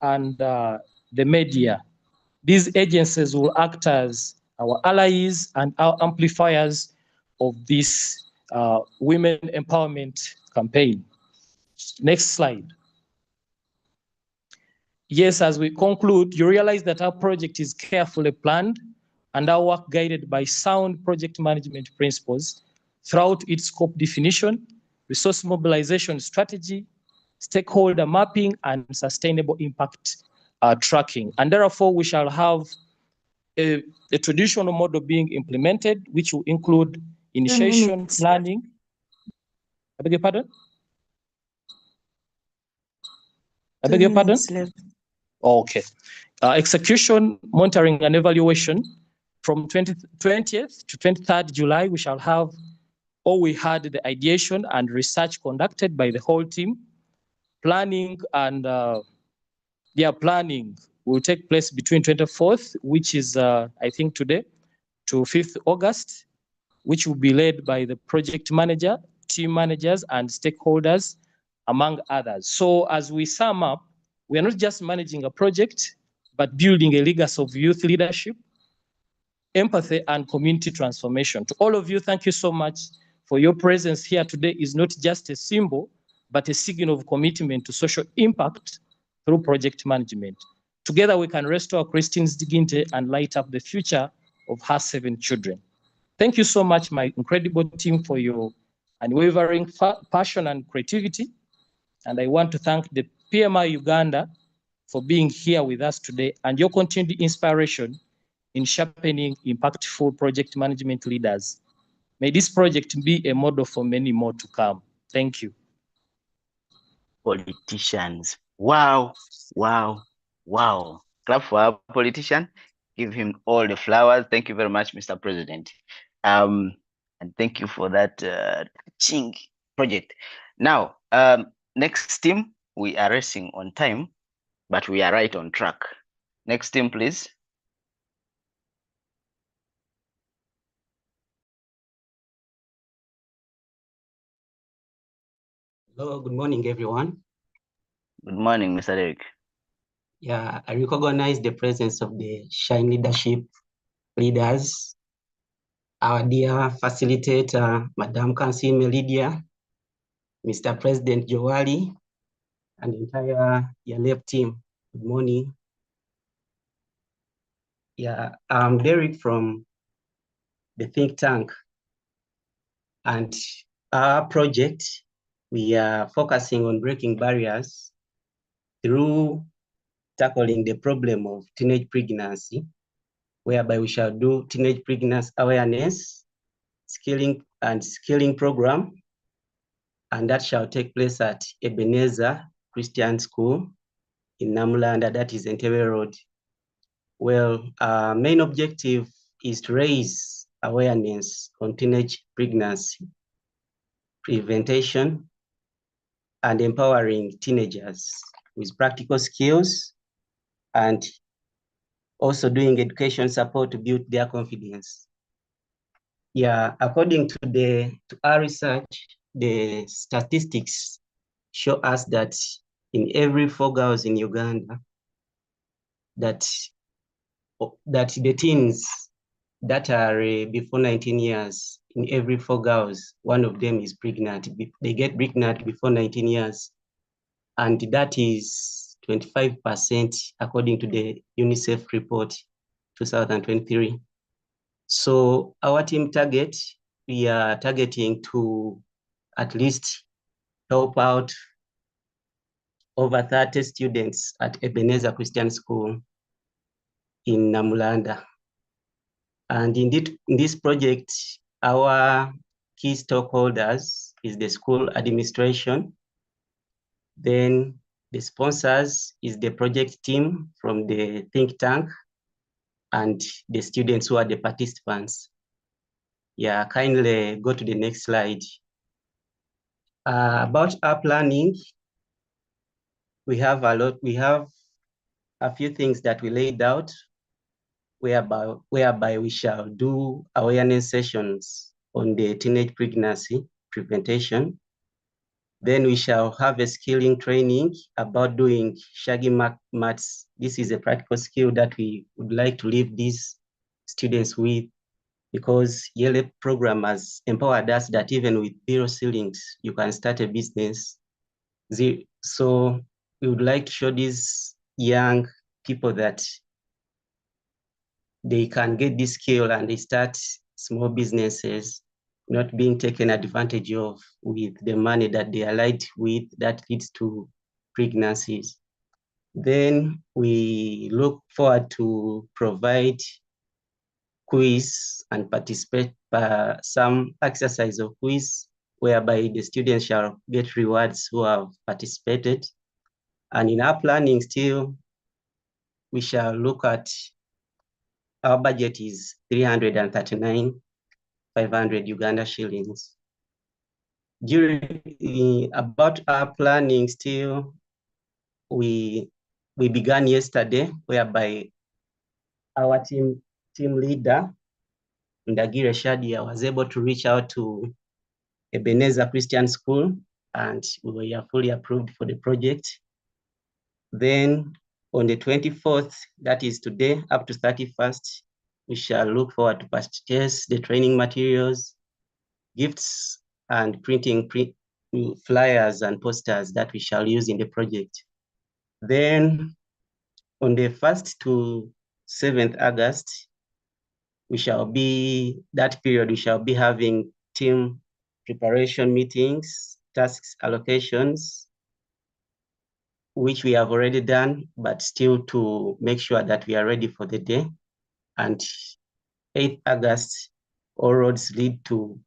and the media. These agencies will act as our allies and our amplifiers of this women empowerment campaign. Next slide. Yes, as we conclude, you realize that our project is carefully planned and our work guided by sound project management principles throughout its scope definition, resource mobilization strategy, stakeholder mapping, and sustainable impact tracking. And therefore, we shall have a traditional model being implemented, which will include initiation, planning. I beg your pardon? I beg your pardon? Okay. Execution, monitoring, and evaluation. From 20th to 23rd July, we shall have, we had the ideation and research conducted by the whole team. Planning and planning will take place between 24th, which is I think today, to 5th August. which will be led by the project manager, team managers, and stakeholders, among others. So as we sum up, we are not just managing a project, but building a legacy of youth leadership, empathy, and community transformation. To all of you, thank you so much for your presence here today. Is not just a symbol, but a signal of commitment to social impact through project management. Together, we can restore Christine's dignity and light up the future of her 7 children. Thank you so much, my incredible team, for your unwavering passion and creativity. And I want to thank the PMI Uganda for being here with us today and your continued inspiration in sharpening impactful project management leaders. May this project be a model for many more to come. Thank you. Politicians. Wow, wow, wow. Clap for our politician. Give him all the flowers. Thank you very much, Mr. President. And thank you for that touching project. Now, next team, we are racing on time, but we are right on track. Next team, please. Hello, good morning, everyone. Good morning, Mr. Derek. Yeah, I recognize the presence of the Shine Leadership leaders, our dear facilitator, Madam Kansi Melidia, Mr. President Joali, and the entire Yelep team. Good morning. Yeah, I'm Derek from the think tank, and our project, we are focusing on breaking barriers through tackling the problem of teenage pregnancy, whereby we shall do teenage pregnancy awareness, skilling program, and that shall take place at Ebenezer Christian School in Namulanda, that is Entebbe Road. Well, our main objective is to raise awareness on teenage pregnancy, prevention, and empowering teenagers with practical skills, and also doing education support to build their confidence. Yeah, according to our research, the statistics show us that in every 4 girls in Uganda, that the teens that are before 19 years, in every 4 girls, one of them is pregnant. They get pregnant before 19 years. And that is 25% according to the UNICEF report 2023. So our team target, we are targeting to at least help out over 30 students at Ebenezer Christian School in Namulanda. And in this project, our key stakeholders is the school administration. Then the sponsors is the project team from the think tank, and the students who are the participants. Yeah, kindly go to the next slide. About our planning, we have a few things that we laid out, whereby we shall do awareness sessions on the teenage pregnancy prevention. Then we shall have a skilling training about doing shaggy mats. This is a practical skill that we would like to leave these students with, because Yelep program has empowered us that even with 0 ceilings, you can start a business. So we would like to show these young people that they can get this skill and they start small businesses, not being taken advantage of with the money that they are lied with that leads to pregnancies. Then we look forward to provide quiz and participate some exercise of quiz, whereby the students shall get rewards who have participated. And in our planning still, we shall look at, our budget is 339,500 Uganda shillings. About our planning still, we began yesterday, whereby our team leader, Ndagire Shadia was able to reach out to Ebenezer Christian School, and we were fully approved for the project. Then on the 24th, that is today, up to 31st, we shall look forward to purchase the training materials, gifts, and printing flyers and posters that we shall use in the project. Then on the 1st to 7th August, that period we shall be having team preparation meetings, tasks allocations, which we have already done, but still to make sure that we are ready for the day. And 8th August, all roads lead to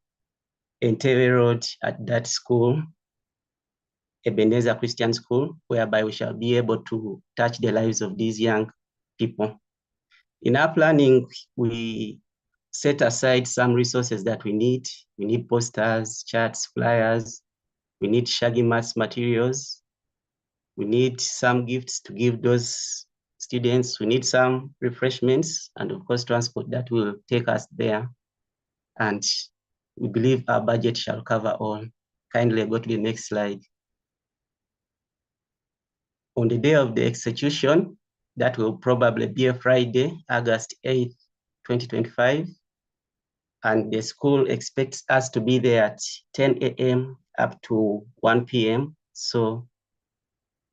Entebbe Road at that school, Ebenezer Christian School, whereby we shall be able to touch the lives of these young people. In our planning, we set aside some resources that we need. We need posters, charts, flyers. We need shaggy mass materials. We need some gifts to give those students. We need some refreshments and of course transport that will take us there. And we believe our budget shall cover all. Kindly go to the next slide. On the day of the execution, that will probably be a Friday, August 8th, 2025. And the school expects us to be there at 10 a.m. up to 1 p.m. So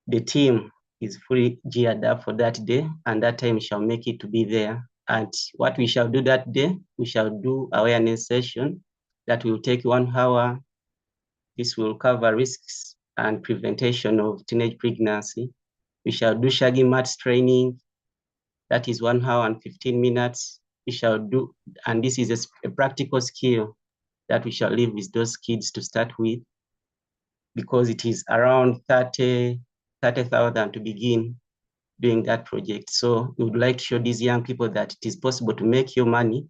the team is fully geared up for that day, and that time we shall make it to be there. And what we shall do that day, we shall do awareness session that will take 1 hour. This will cover risks and prevention of teenage pregnancy. We shall do shaggy mats training. That is 1 hour and 15 minutes. We shall do, and this is a practical skill that we shall leave with those kids to start with, because it is around 30,000 to begin doing that project. So we would like to show these young people that it is possible to make your money,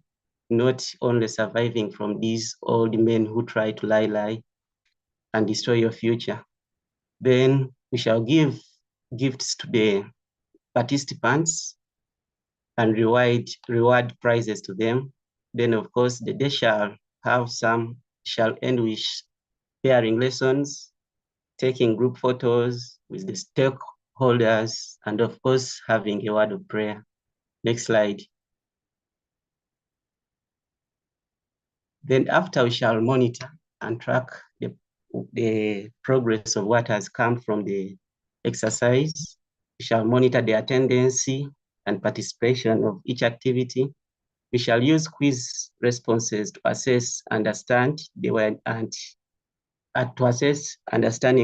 not only surviving from these old men who try to lie and destroy your future. Then we shall give gifts to the participants and reward prizes to them. Then of course the day shall end with pairing lessons, taking group photos with the stakeholders, and of course having a word of prayer. Next slide. Then after we shall monitor and track the progress of what has come from the exercise. We shall monitor the attendance and participation of each activity. We shall use quiz responses to assess understanding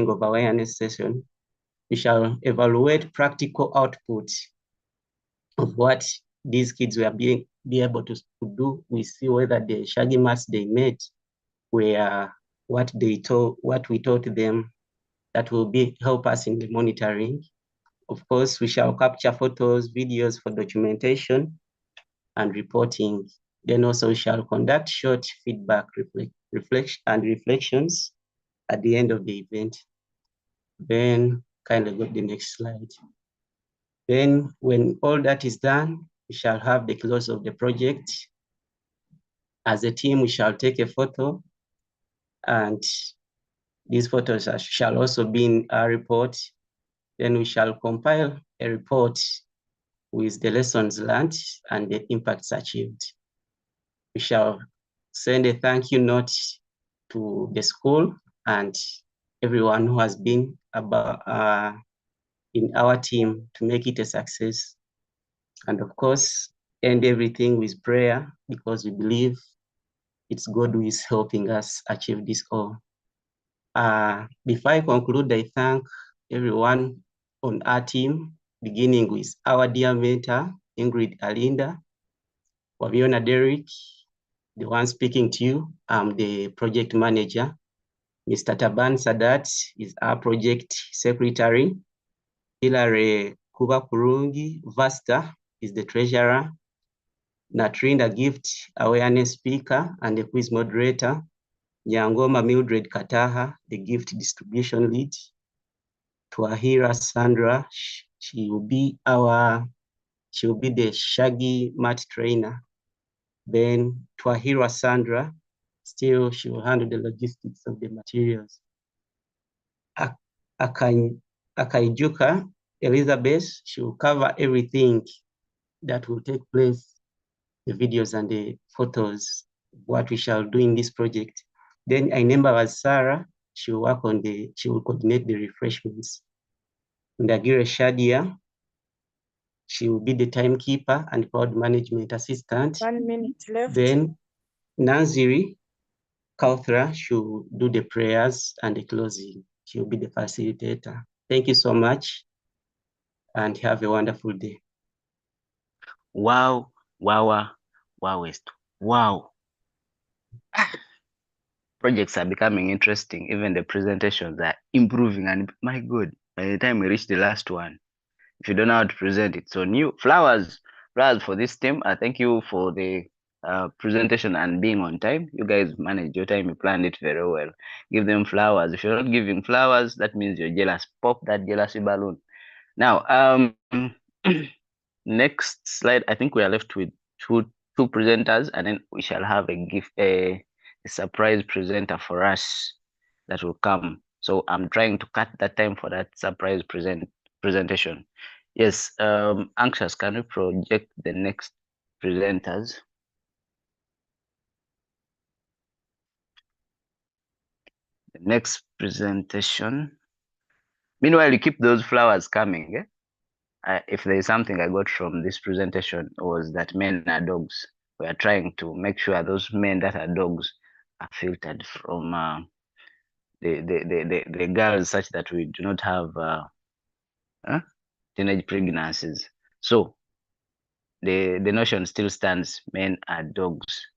of awareness session. We shall evaluate practical output of what these kids were be able to do. We see whether the shaggy mats they made were what we taught them. That will help us in the monitoring. Of course, we shall capture photos, videos for documentation and reporting. Then also we shall conduct short feedback reflections at the end of the event. Then kindly go to the next slide. Then when all that is done, we shall have the close of the project. As a team, we shall take a photo, and these photos shall also be in our report. Then we shall compile a report with the lessons learned and the impacts achieved. We shall send a thank you note to the school and everyone who has been in our team to make it a success. And of course, end everything with prayer, because we believe it's God who is helping us achieve this all. Before I conclude, I thank everyone on our team, beginning with our dear mentor, Ingrid Alinda, Waviona Derrick, the one speaking to you. I'm the project manager. Mr. Taban Sadat is our project secretary. Hilary Kuba Kurungi Vasta is the treasurer. Natrinda Gift awareness speaker and the quiz moderator. Nyangoma Mildred Kataha, the gift distribution lead. Tuahira Sandra, she will be the shaggy mat trainer. Then Twahirwa Sandra, still she will handle the logistics of the materials. Akaijuka Elizabeth, she will cover everything that will take place, the videos and the photos, what we shall do in this project. Then I remember as Sarah, she will work on she will coordinate the refreshments. Ndagire Shadia, she will be the timekeeper and crowd management assistant. 1 minute left. Then Naziri Kauthra, she will do the prayers and the closing. She will be the facilitator. Thank you so much and have a wonderful day. Wow, wow, wow. Projects are becoming interesting. Even the presentations are improving. And my God, by the time we reach the last one, if you don't know how to present it, so new flowers for this team. Thank you for the presentation and being on time. You guys managed your time. You planned it very well. Give them flowers. If you're not giving flowers, that means you're jealous. Pop that jealousy balloon. Now, next slide. I think we are left with two presenters, and then we shall have a surprise presenter for us that will come. So I'm trying to cut that time for that surprise presentation. Yes, Anxious, can we project the next presenters? The next presentation. Meanwhile, you keep those flowers coming. If there is something I got from this presentation was that men are dogs. We are trying to make sure those men that are dogs are filtered from the girls, such that we do not have teenage pregnancies. So the notion still stands: men are dogs.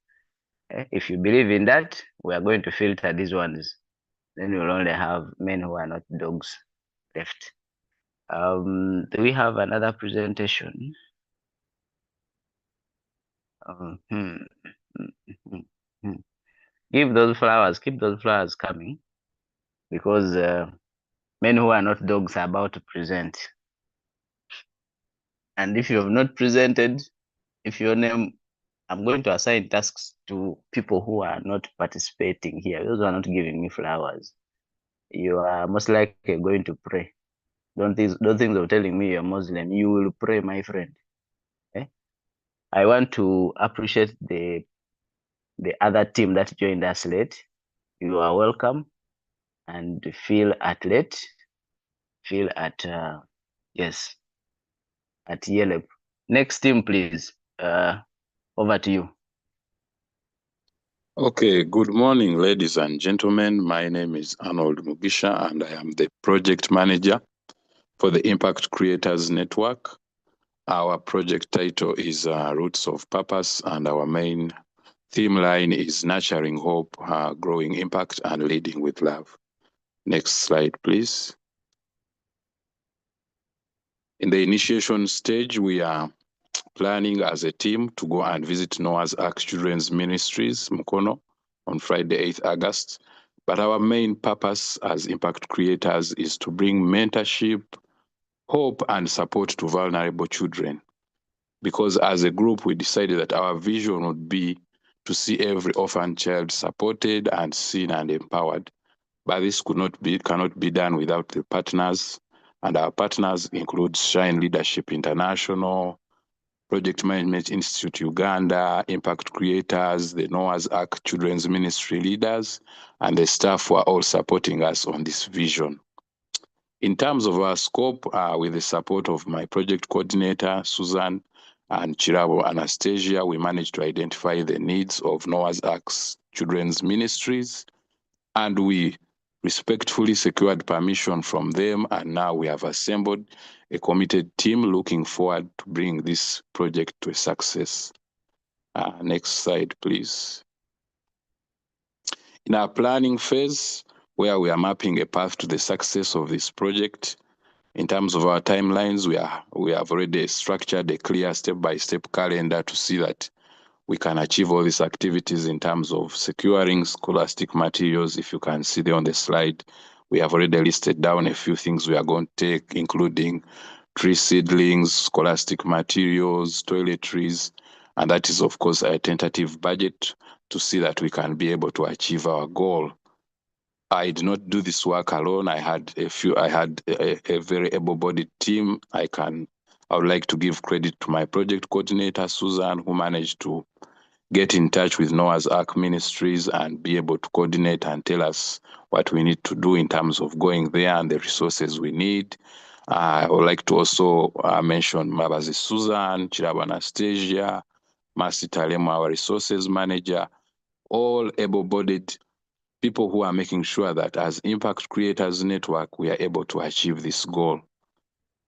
If you believe in that, we are going to filter these ones. Then we'll only have men who are not dogs left. Do we have another presentation? Give those flowers, keep those flowers coming, because men who are not dogs are about to present. And if you have not presented, if your name, I'm going to assign tasks to people who are not participating here. Those who are not giving me flowers, you are most likely going to pray. Don't think of telling me you're Muslim. You will pray, my friend. I want to appreciate the other team that joined us late. You are welcome, and feel at late. Feel at yes, at Yelep. Next team, please. Over to you. Okay, good morning, ladies and gentlemen. My name is Arnold Mugisha, and I am the project manager for the Impact Creators Network. Our project title is Roots of Purpose, and our main theme line is Nurturing Hope, Growing Impact, and Leading with Love. Next slide, please. In the initiation stage, we are planning as a team to go and visit Noah's Ark Children's Ministries, Mukono, on Friday, 8th August. But our main purpose as impact creators is to bring mentorship, hope, and support to vulnerable children. Because as a group, we decided that our vision would be to see every orphan child supported and seen and empowered. But this cannot be done without the partners. And our partners include Shine Leadership International, Project Management Institute Uganda, Impact Creators, the Noah's Ark Children's Ministry leaders, and the staff who are all supporting us on this vision. In terms of our scope, with the support of my project coordinator, Susan, and Chirabo Anastasia, we managed to identify the needs of Noah's Ark's Children's Ministries, and we respectfully secured permission from them, and now we have assembled a committed team looking forward to bring this project to a success. Next slide, please. In our planning phase, where we are mapping a path to the success of this project, in terms of our timelines, we have already structured a clear step-by-step calendar to see that we can achieve all these activities in terms of securing scholastic materials. If you can see there on the slide, we have already listed down a few things we are going to take, including tree seedlings, scholastic materials, toiletries, And that is, of course, a tentative budget to see that we can be able to achieve our goal. I did not do this work alone. I had a very able-bodied team. I would like to give credit to my project coordinator, Susan, who managed to get in touch with Noah's Ark Ministries and be able to coordinate and tell us what we need to do in terms of going there and the resources we need. I would like to also mention Mabazi Susan, Chiraba Anastasia, Mercy Talema, our resources manager, all able-bodied people who are making sure that as Impact Creators Network, we are able to achieve this goal.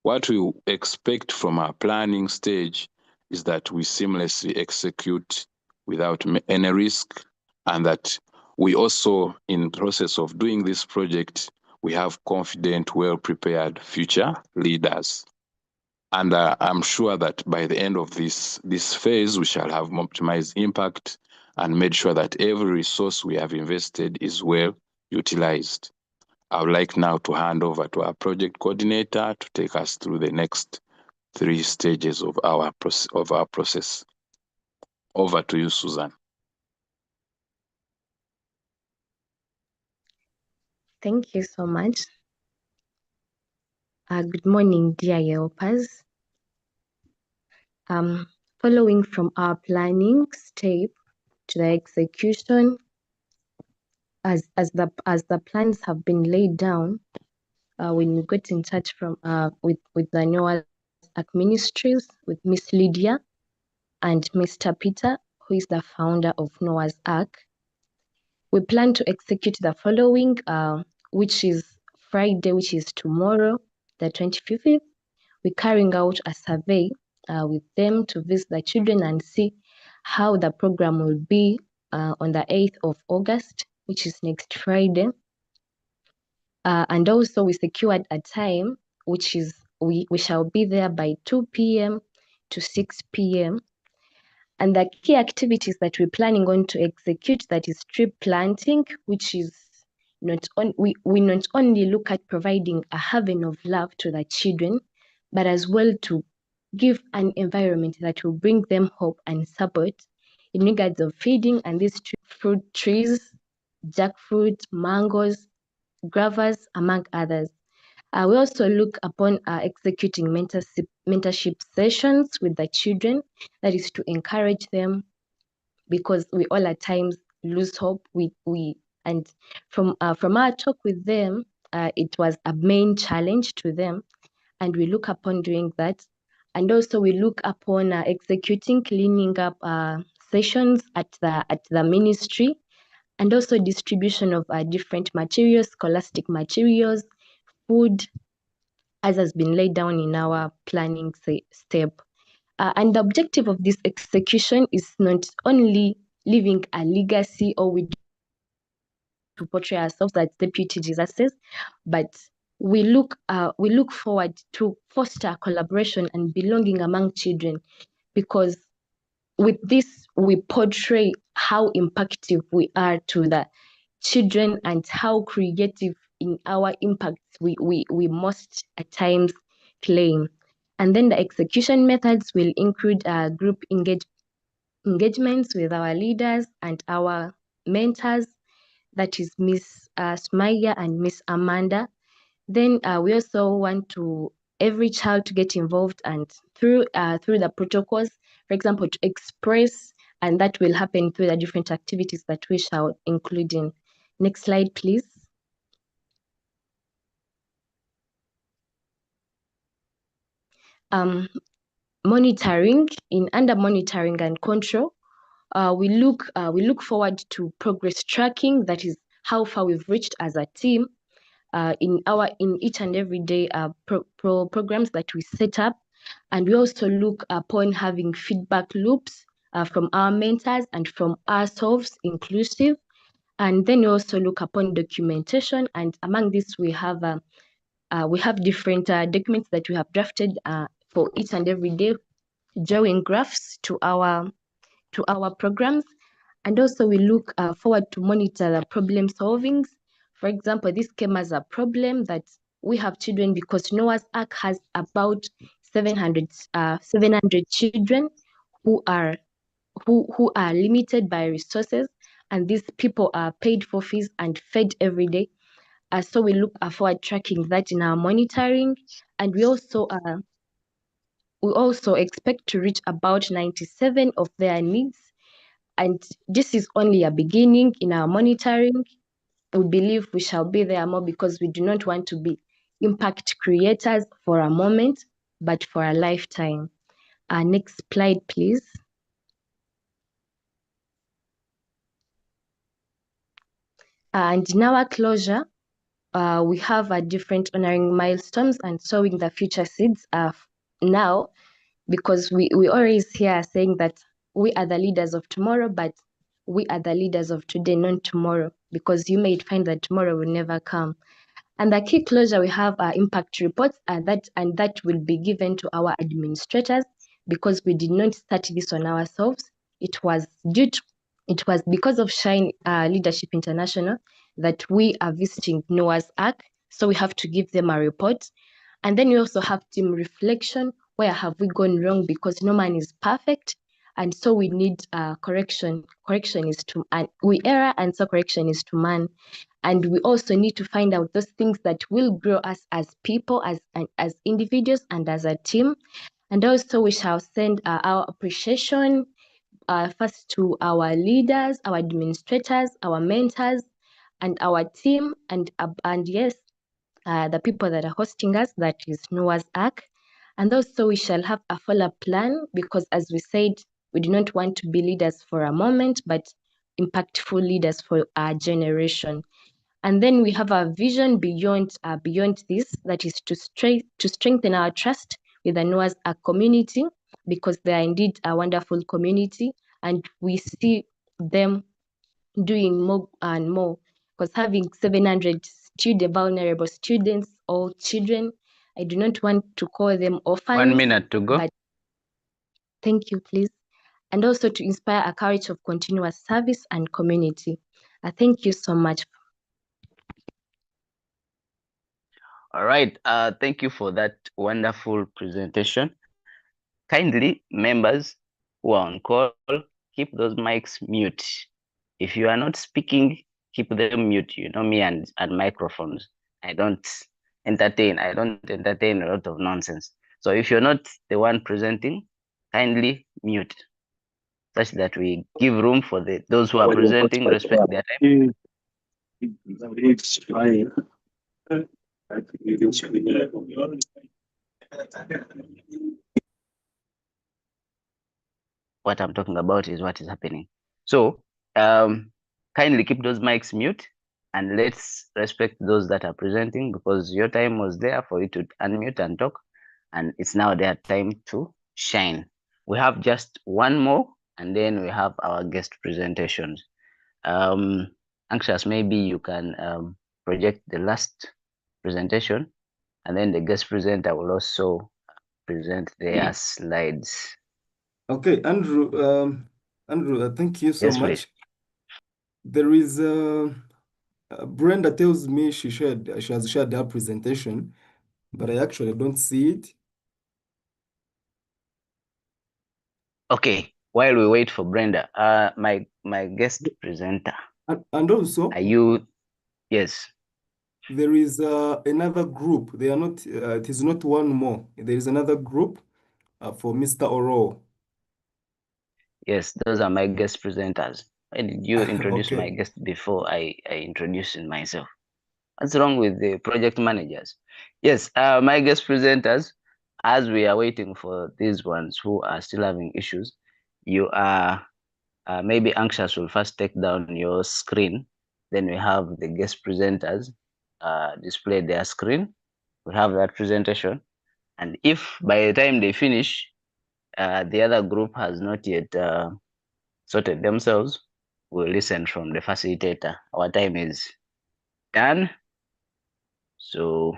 What we expect from our planning stage is that we seamlessly execute without any risk, and that we also, in the process of doing this project, we have confident, well-prepared future leaders. And I'm sure that by the end of this phase, we shall have optimized impact and made sure that every resource we have invested is well utilized. I would like now to hand over to our project coordinator to take us through the next 3 stages of our process. Over to you, Susan. Thank you so much. Good morning, dear Yelpers. Following from our planning step to the execution, as the plans have been laid down, when we got in touch from with the Noah's Ark Ministries, with Miss Lydia and Mr. Peter, who is the founder of Noah's Ark, we plan to execute the following, which is Friday, which is tomorrow, the 25th. We're carrying out a survey with them to visit the children and see how the program will be on the 8th of August, which is next Friday. And also we secured a time, which is we shall be there by 2 p.m. to 6 p.m. And the key activities that we're planning on to execute, that is tree planting, which is we not only look at providing a haven of love to the children, but as well to give an environment that will bring them hope and support in regards of feeding and these fruit trees, jackfruit, mangoes, guavas, among others. We also look upon executing mentorship sessions with the children, that is to encourage them, because we all at times lose hope. And from our talk with them, it was a main challenge to them, and we look upon doing that. And also we look upon executing cleaning up sessions at the ministry, and also distribution of different materials, scholastic materials, food, as has been laid down in our planning step. And the objective of this execution is not only leaving a legacy, or we to portray ourselves as deputy Jesuses, but we look forward to foster collaboration and belonging among children, because with this we portray how impactful we are to the children and how creative in our impacts we must at times claim. And then the execution methods will include group engagements with our leaders and our mentors, that is Miss Smaya and Miss Amanda. Then we also want every child to get involved, and through the protocols, for example, to express, and that will happen through the different activities that we shall include in. Next slide, please. Monitoring. Under monitoring and control, we look forward to progress tracking, that is how far we've reached as a team in each and every day programs that we set up. And we also look upon having feedback loops from our mentors and from ourselves inclusive. And then we also look upon documentation, and among this we have different documents that we have drafted for each and every day, drawing graphs to our programs. And also we look forward to monitor the problem solvings. For example, this came as a problem that we have children, because Noah's Ark has about 700 children who are who are limited by resources, and these people are paid for fees and fed every day. So we look forward tracking that in our monitoring, and we also expect to reach about 97 of their needs. And this is only a beginning in our monitoring. We believe we shall be there more because we do not want to be impact creators for a moment, but for a lifetime. Next slide, please. And in our closure, we have a different honoring milestones and sowing the future seeds now, because we always hear saying that we are the leaders of tomorrow, but we are the leaders of today, not tomorrow, because you may find that tomorrow will never come. And the key closure, we have our impact reports, and that will be given to our administrators, because we did not start this on ourselves. It was because of Shine Leadership International that we are visiting Noah's Ark. So we have to give them a report. And then we also have team reflection. Where have we gone wrong? Because no man is perfect. And so we need correction. Correction is to, and we err, and so correction is to man. And we also need to find out those things that will grow us as people, as individuals, and as a team. And also we shall send our appreciation first to our leaders, our administrators, our mentors, and our team, and yes, the people that are hosting us, that is Noah's Ark. And also we shall have a follow-up plan, because as we said, we do not want to be leaders for a moment, but impactful leaders for our generation. And then we have a vision beyond this, that is to strengthen our trust with the Noah's Ark community, because they are indeed a wonderful community, and we see them doing more and more, because having 700 vulnerable students or children, I do not want to call them orphans. 1 minute to go. But thank you, please. And also to inspire a courage of continuous service and community. Thank you so much. All right. Thank you for that wonderful presentation. Kindly, members who are on call, keep those mics mute. If you are not speaking, keep them mute. You know me and microphones. I don't entertain a lot of nonsense. So if you're not the one presenting, kindly mute, such that we give room for those who are presenting, respect their time. It's fine. What I'm talking about is what is happening. So kindly keep those mics mute, and let's respect those that are presenting, because your time was there for you to unmute and talk, and it's now their time to shine. We have just one more, and then we have our guest presentations. Anxious, maybe you can project the last presentation, and then the guest presenter will also present their slides. Okay, Andrew, thank you so Yes, much. please. There is Brenda tells me she has shared her presentation, but I actually don't see it. Okay, while we wait for Brenda, my guest presenter. And also, are you? Yes. There is another group. They are not. It is not one more. There is another group for Mr. Oro. Yes, those are my guest presenters. Why did you introduce Okay. my guest before I introduced myself? What's wrong with the project managers? Yes, my guest presenters, as we are waiting for these ones who are still having issues, you are maybe Anxious will first take down your screen. Then we have the guest presenters display their screen. We have that presentation. And if by the time they finish, the other group has not yet sorted themselves, we'll listen from the facilitator. Our time is done. So,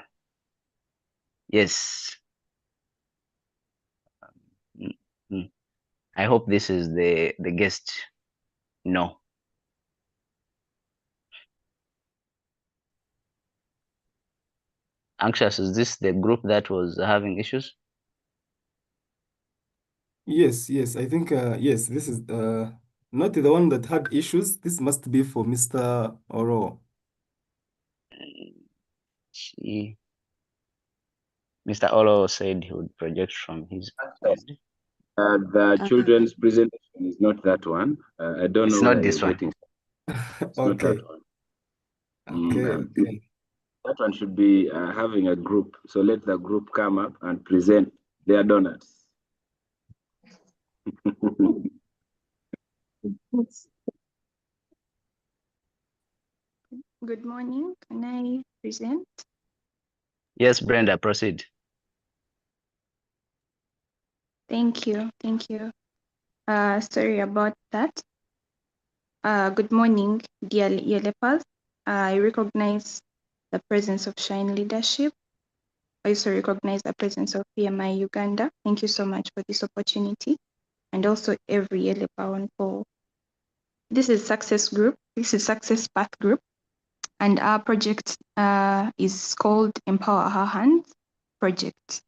yes. I hope this is the guest. No. Anxious, is this the group that was having issues? Yes, yes, I think, yes, this is not the one that had issues. This must be for Mr. Oro. Mr. Olo said he would project from his end. The children's presentation is not that one. I don't It's know not where you're this one. getting. It's not Okay. that one. Okay, okay. That one should be having a group. So let the group come up and present their donuts. Good morning. Can I present? Yes, Brenda, proceed. Thank you. Thank you. Sorry about that. Good morning, dear Yelepers. I recognize the presence of Shine Leadership. I also recognize the presence of PMI Uganda. Thank you so much for this opportunity. And also every Yelepa on call. This is Success Group. This is Success Path Group. And our project is called Empower Our Hands Project.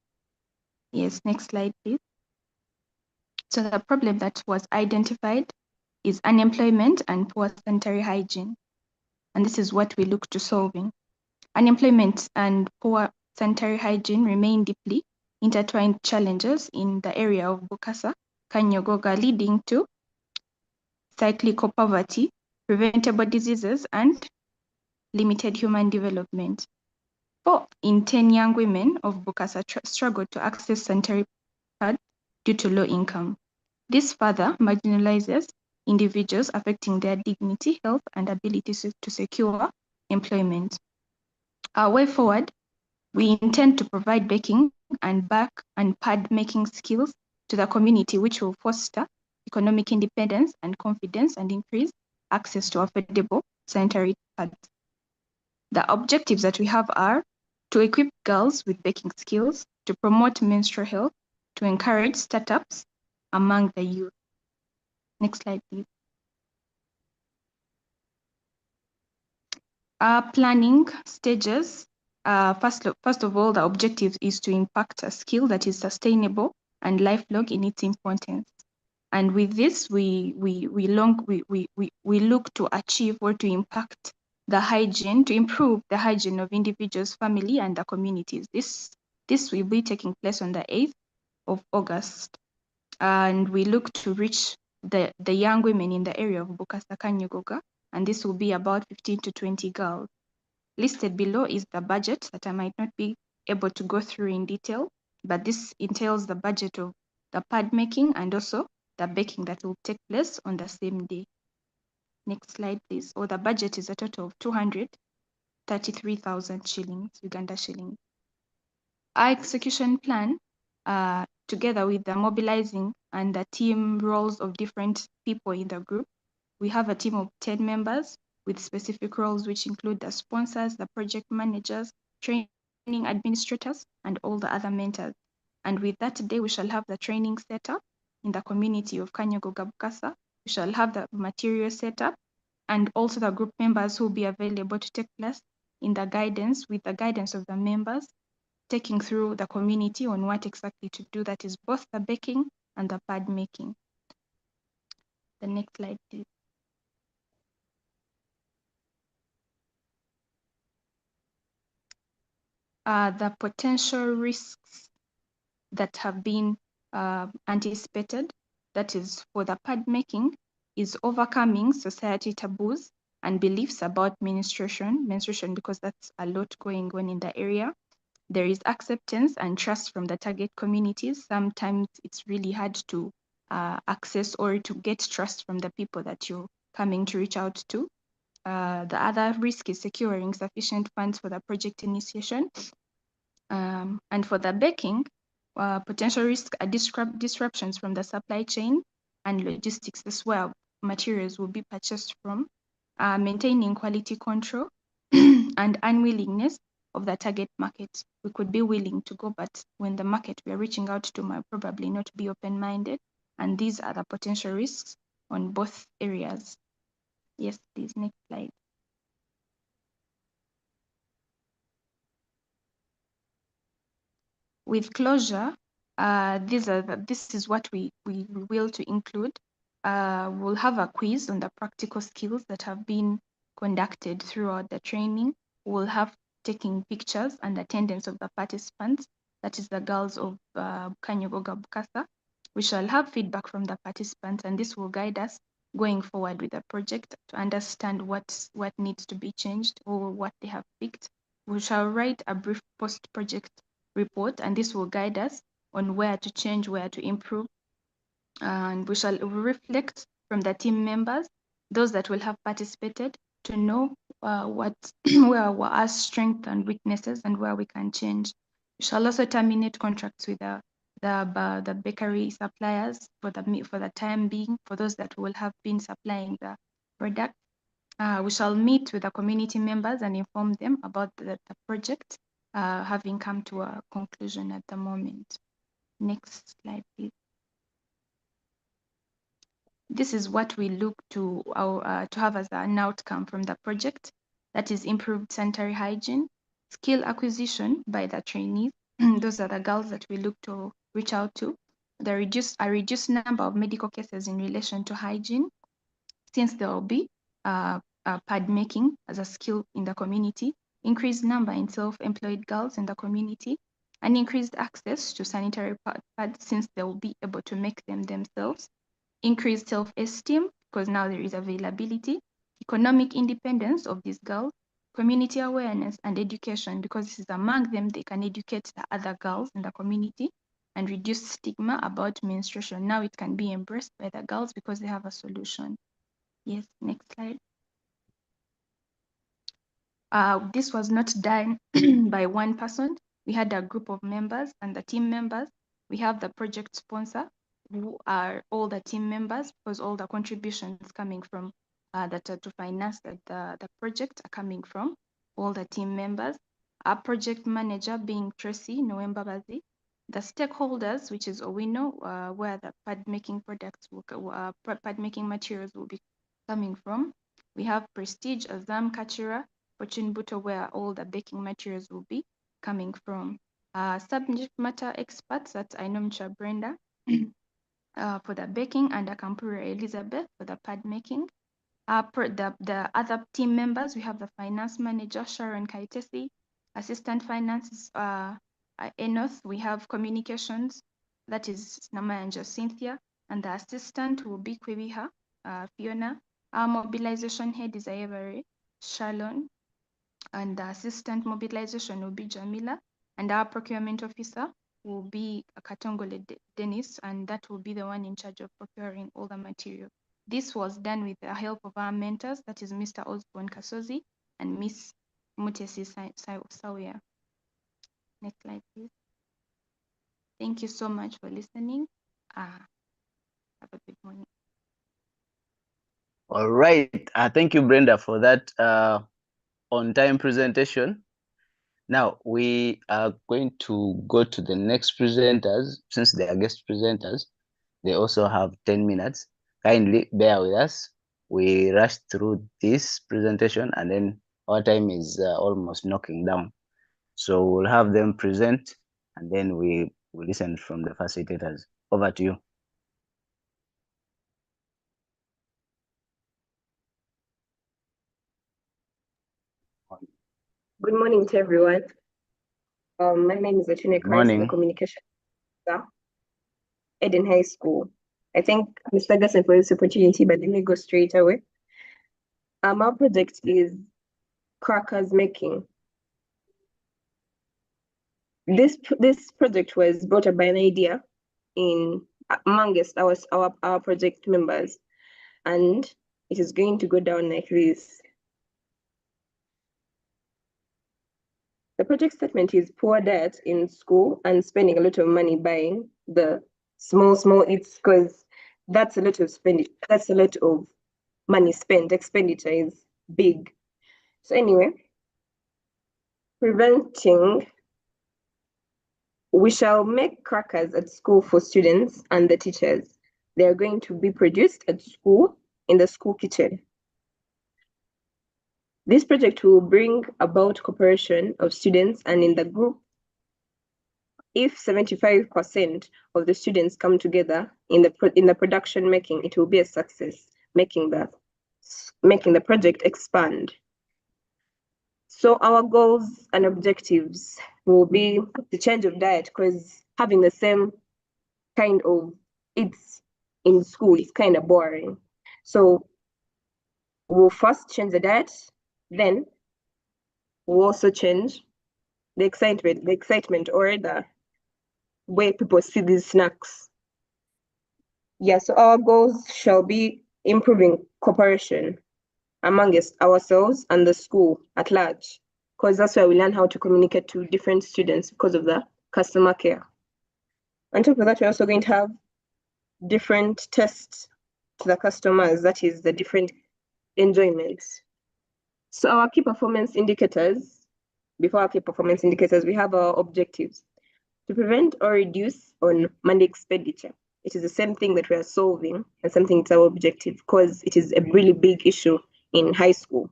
Yes, next slide, please. So the problem that was identified is unemployment and poor sanitary hygiene. And this is what we look to solving. Unemployment and poor sanitary hygiene remain deeply intertwined challenges in the area of Bukasa, Kanyogoga, leading to cyclical poverty, preventable diseases, and limited human development. 4 in 10 young women of Bukasa struggle to access sanitary pads due to low income. This further marginalizes individuals, affecting their dignity, health, and ability to secure employment. Our way forward, we intend to provide baking and back and pad making skills to the community, which will foster economic independence and confidence and increase access to affordable sanitary pads. The objectives that we have are to equip girls with baking skills, to promote menstrual health, to encourage startups among the youth. Next slide, please. Planning stages. First of all, the objective is to impact a skill that is sustainable and lifelong in its importance. And with this, we look to achieve or to impact the hygiene, to improve the hygiene of individuals, family, and the communities. This will be taking place on the 8th of August. And we look to reach the young women in the area of Bukasa Kanyogoga, and this will be about 15 to 20 girls. Listed below is the budget that I might not be able to go through in detail, but this entails the budget of the pad making and also the baking that will take place on the same day. Next slide, please. The budget is a total of 233,000 shillings, Uganda shillings. Our execution plan, together with the mobilizing and the team roles of different people in the group, we have a team of 10 members with specific roles, which include the sponsors, the project managers, training administrators, and all the other mentors. And with that today, we shall have the training set up in the community of Kanyogoga Bukasa. We shall have the material set up and also the group members who will be available to take place in the guidance, with the guidance of the members, taking through the community on what exactly to do. That is both the baking and the pad making. The next slide, please. The potential risks that have been anticipated, that is for the pad making, is overcoming society taboos and beliefs about menstruation, because that's a lot going on in the area. There is acceptance and trust from the target communities. Sometimes it's really hard to access or to get trust from the people that you're coming to reach out to. The other risk is securing sufficient funds for the project initiation. And for the baking, potential risk are disruptions from the supply chain and logistics. That's where materials will be purchased from. Maintaining quality control and unwillingness of the target market. We could be willing to go, but when the market we are reaching out to might probably not be open-minded. And these are the potential risks on both areas. Yes, please, next slide. With closure, This is what we will to include. We'll have a quiz on the practical skills that have been conducted throughout the training. We'll have taking pictures and attendance of the participants, that is the girls of Kanyogoga Bukasa. We shall have feedback from the participants, and this will guide us going forward with the project to understand what needs to be changed or what they have picked. We shall write a brief post-project report, and this will guide us on where to change, where to improve. And we shall reflect from the team members, those that will have participated, to know what where our strengths and weaknesses and where we can change. We shall also terminate contracts with the bakery suppliers for the time being, for those that will have been supplying the product. We shall meet with the community members and inform them about the project, having come to a conclusion at the moment. Next slide, please. This is what we look to have as an outcome from the project, that is improved sanitary hygiene, skill acquisition by the trainees. Those are the girls that we look to reach out to. A reduced number of medical cases in relation to hygiene, since there will be pad making as a skill in the community, increased number in self-employed girls in the community, and increased access to sanitary pads since they will be able to make them themselves, increased self-esteem because now there is availability, economic independence of these girls, community awareness and education, because this is among them, they can educate the other girls in the community, and reduce stigma about menstruation. Now it can be embraced by the girls because they have a solution. Yes, next slide. This was not done by one person. We had a group of members and the team members. We have the project sponsor, who are all the team members, because all the contributions coming from to finance the project are coming from all the team members. Our project manager being Tracy Noembabazi. The stakeholders, which is Owino, where the pad making products, pad making materials will be coming from. We have Prestige, Azam, Kachira, Fortune Buto, where all the baking materials will be coming from. Subject matter experts, that's Ainomcha Brenda for the baking, and Akampura Elizabeth for the pad making. The other team members, we have the finance manager, Sharon Kaitesi, assistant finance, Enoth. We have communications, that is Namanja Cynthia, and the assistant will be Kwibiha, Fiona. Our mobilization head is Ayebare, Shalon, and the assistant mobilization will be Jamila, and our procurement officer will be Katongole Dennis, and that will be the one in charge of procuring all the material. This was done with the help of our mentors, that is Mr. Osborne Kasozi and Miss Mutesi Sawia. Next slide, please. Thank you so much for listening. Have a good morning. All right. Thank you, Brenda, for that on-time presentation. Now, we are going to go to the next presenters. Since they are guest presenters, they also have 10 minutes. Kindly bear with us. We rushed through this presentation and then our time is almost knocking down. So we'll have them present and then we will listen from the facilitators. Over to you. Good morning to everyone. My name is Atune Christ, the communication officer, Eden High School. I think Mr. Gasson for this opportunity, but let me go straight away. Our project is crackers making. This project was brought up by an idea amongst our project members, and it is going to go down like this. The project statement is poor diet in school and spending a lot of money buying the small eats, because that's a lot of spending. That's a lot of money spent. Expenditure is big. So anyway, preventing. We shall make crackers at school for students and the teachers. They are going to be produced at school in the school kitchen. This project will bring about cooperation of students and in the group. if 75% of the students come together in the production making, it will be a success, making the project expand. So our goals and objectives will be the change of diet, because having the same kind of eats in school is kind of boring. So we'll first change the diet, then we'll also change the excitement or the way people see these snacks. Yeah, so our goals shall be improving cooperation among ourselves and the school at large, because that's where we learn how to communicate to different students because of the customer care. On top of that, we're also going to have different tests to the customers, that is the different enjoyments. So our key performance indicators, before our key performance indicators, we have our objectives. To prevent or reduce on money expenditure. It is the same thing that we are solving, and something it's our objective, because it is a really big issue in high school.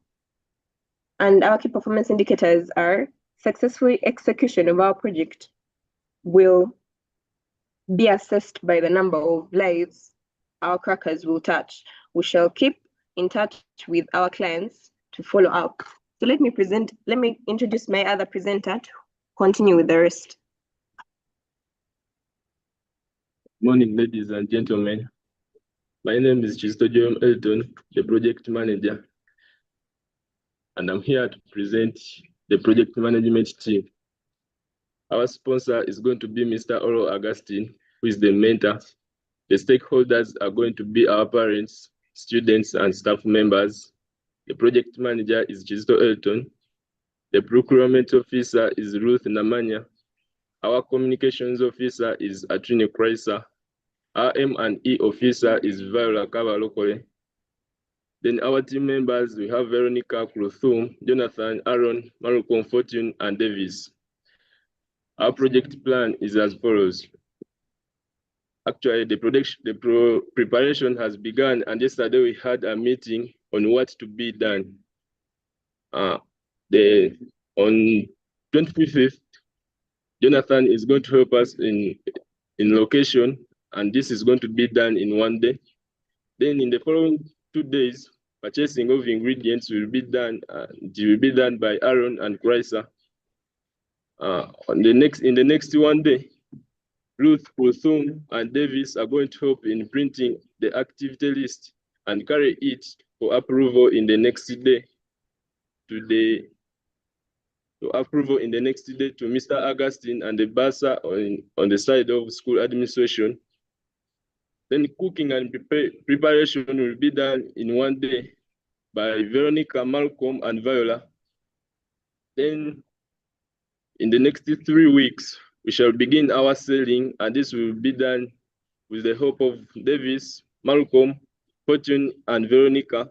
And our key performance indicators are successful execution of our project will be assessed by the number of lives our crackers will touch. We shall keep in touch with our clients to follow up. So let me introduce my other presenter to continue with the rest. Morning, ladies and gentlemen. My name is Chisto Jerome Elton, the project manager, and I'm here to present the project management team. Our sponsor is going to be Mr. Oro Augustine, who is the mentor. The stakeholders are going to be our parents, students, and staff members. The project manager is Chisto Elton. The procurement officer is Ruth Namanya. Our communications officer is Atrine Chrysler. Our M&E officer is Viola Kabalokole. Then our team members, we have Veronica Kluthum, Jonathan, Aaron, Malcolm, Fortune, and Davis. Our project plan is as follows. Actually, the preparation has begun, and yesterday we had a meeting on what to be done. On 25th, Jonathan is going to help us in location, and this is going to be done in one day. Then in the following 2 days, purchasing of ingredients will be done. It will be done by Aaron and Chrysler. In the next 1 day, Ruth, Kuthum, and Davis are going to help in printing the activity list and carry it for approval in the next day to Mr. Augustine and the Basa on the side of school administration. Then cooking and preparation will be done in 1 day by Veronica, Malcolm, and Viola. Then in the next 3 weeks, we shall begin our selling, and this will be done with the help of Davis, Malcolm, Fortune, and Veronica.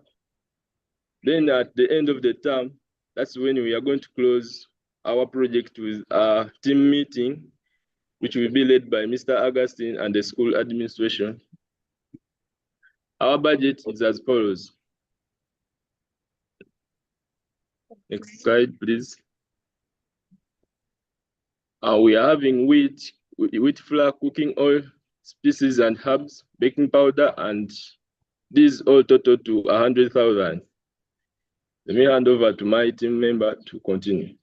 Then at the end of the term, that's when we are going to close our project with a team meeting, which will be led by Mr. Augustine and the school administration. Our budget is as follows. Next slide, please. We are having wheat flour, cooking oil, spices and herbs, baking powder, and these all total to 100,000. Let me hand over to my team member to continue.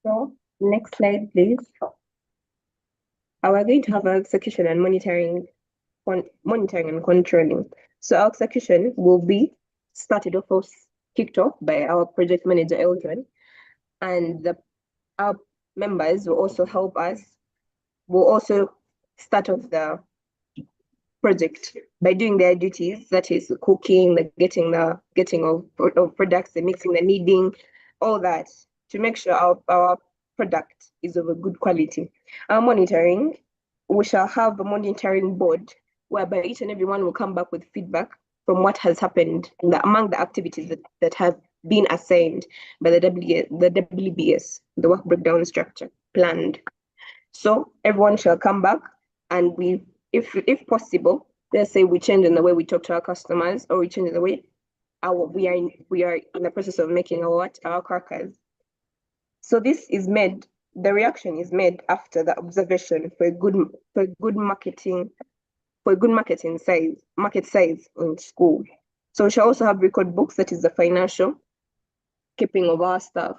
So, next slide, please. We're going to have our execution and monitoring and controlling. So our execution will be started off, kicked off by our project manager, Elton, and our members will also help us. We'll also start off the project by doing their duties, that is cooking, the getting of products, the mixing, the kneading, all that, to make sure our product is of a good quality. Our monitoring, we shall have a monitoring board whereby each and every one will come back with feedback from what has happened among the activities that have been assigned by the WBS, the work breakdown structure, planned. So everyone shall come back, and if possible, let's say we change in the way we talk to our customers, or we change in the way we are in the process of making our crackers. So this is made the reaction is made after the observation for a good market size in school. So we shall also have record books, that is the financial keeping of our stuff,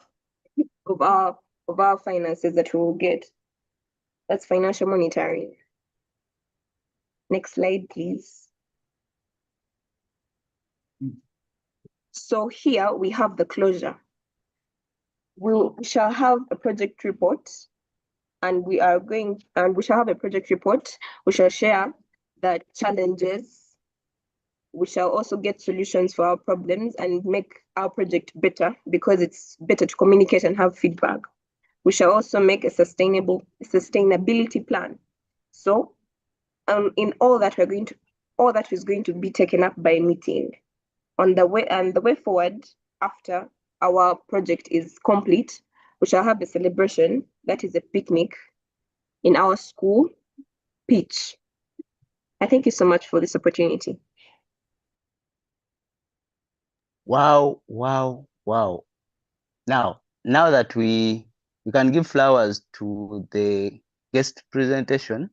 of our finances that we will get. That's financial monitoring. Next slide, please. So here we have the closure. We shall have a project report, and we shall have a project report. We shall share the challenges. We shall also get solutions for our problems and make our project better, because it's better to communicate and have feedback. We shall also make a sustainability plan. So, in all that is going to be taken up by a meeting. The way forward, after our project is complete, we shall have a celebration, that is a picnic in our school pitch. I thank you so much for this opportunity. Wow, wow, wow. Now that we can give flowers to the guest presentation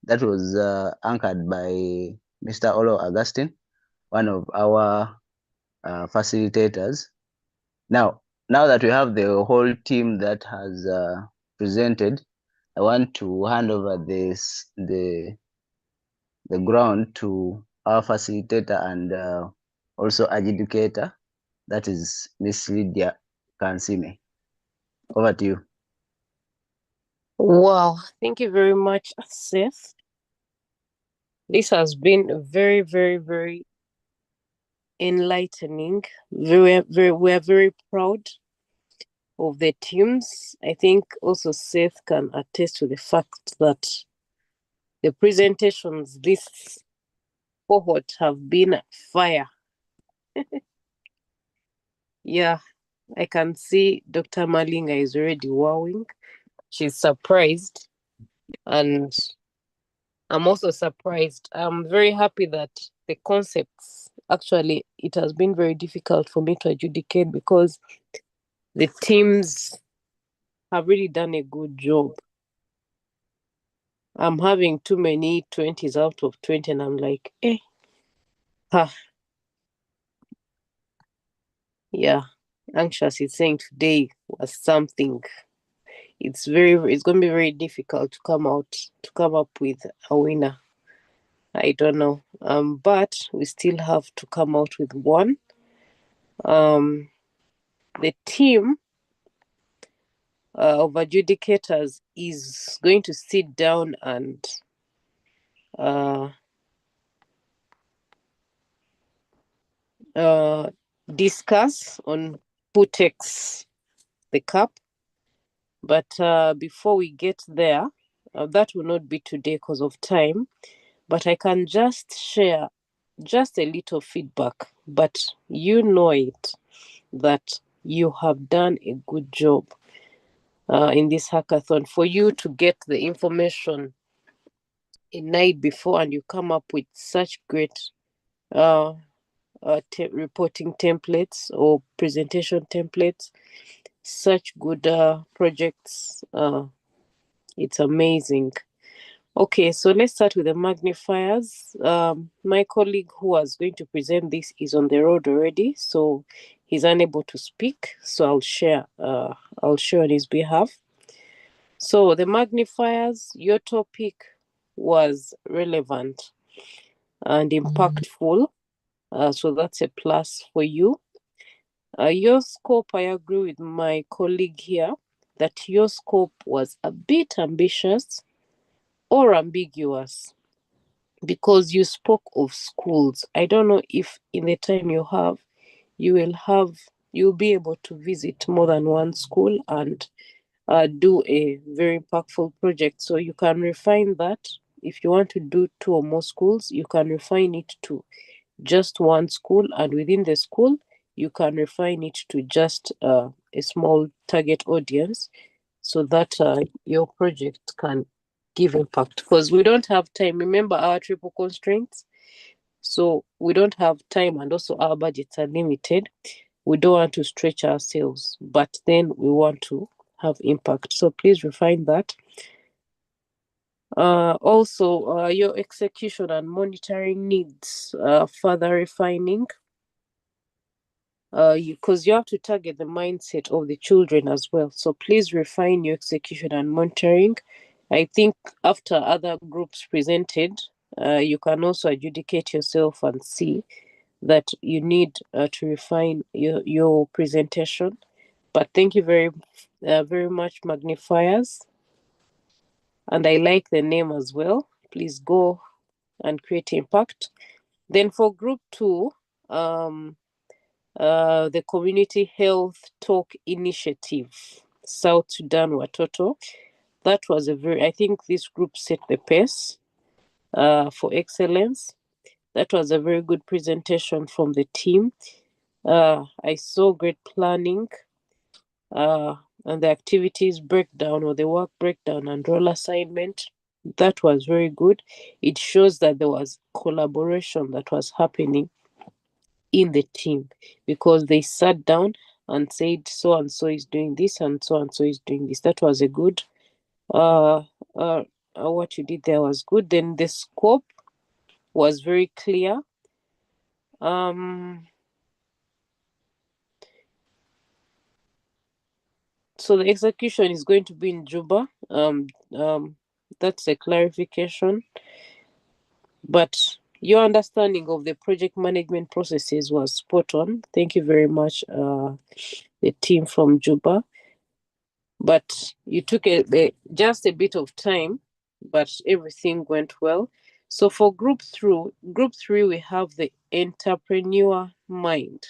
that was anchored by Mr. Olo Augustine, one of our facilitators. Now that we have the whole team that has presented, I want to hand over the ground to our facilitator and also adjudicator, that is Miss Lydia Kansime. Over to you. Wow, thank you very much, Seth. This has been very, very, very enlightening. We're very proud of the teams. I think also Seth can attest to the fact that the presentations this cohort have been fire. Yeah, I can see Dr. Malinga is already wowing. She's surprised, and I'm also surprised. I'm very happy that the concepts, actually, it has been very difficult for me to adjudicate because the teams have really done a good job. I'm having too many 20s out of 20, and I'm like, yeah. Anxious is saying today was something. It's going to be very difficult to come up with a winner. I don't know. But we still have to come out with one. The team of adjudicators is going to sit down and discuss on who takes the cup. But before we get there, that will not be today because of time. But I can just share just a little feedback. But you know it, that you have done a good job in this hackathon. For you to get the information a night before and you come up with such great reporting templates or presentation templates, such good projects, it's amazing. Okay, so let's start with the magnifiers. My colleague who was going to present this is on the road already, so he's unable to speak. So I'll share on his behalf. So the magnifiers, your topic was relevant and impactful. So that's a plus for you. Your scope, I agree with my colleague here that your scope was a bit ambitious or ambiguous because you spoke of schools. I don't know if in the time you have, you'll be able to visit more than one school and do a very impactful project. So you can refine that. If you want to do 2 or more schools, you can refine it to just one school, and within the school, you can refine it to just a small target audience so that your project can give impact. Because we don't have time. Remember our triple constraints. So we don't have time, and also our budgets are limited. We don't want to stretch ourselves, but then we want to have impact. So please refine that. Also, your execution and monitoring needs further refining. Because you have to target the mindset of the children as well. So please refine your execution and monitoring. I think after other groups presented, you can also adjudicate yourself and see that you need to refine your presentation. But thank you very much, magnifiers. And I like the name as well. Please go and create impact. Then for group 2, the Community Health Talk Initiative, South Sudan Watoto. That was I think this group set the pace for excellence. That was a very good presentation from the team. I saw great planning and the activities breakdown or the work breakdown and role assignment. That was very good. It shows that there was collaboration that was happening in the team because they sat down and said so and so is doing this and so is doing this. That was a good what you did there was good. Then the scope was very clear. So the execution is going to be in Juba. That's a clarification. But your understanding of the project management processes was spot on. Thank you very much, the team from Juba. But you took just a bit of time, but everything went well. So for group 3, we have the entrepreneur mind.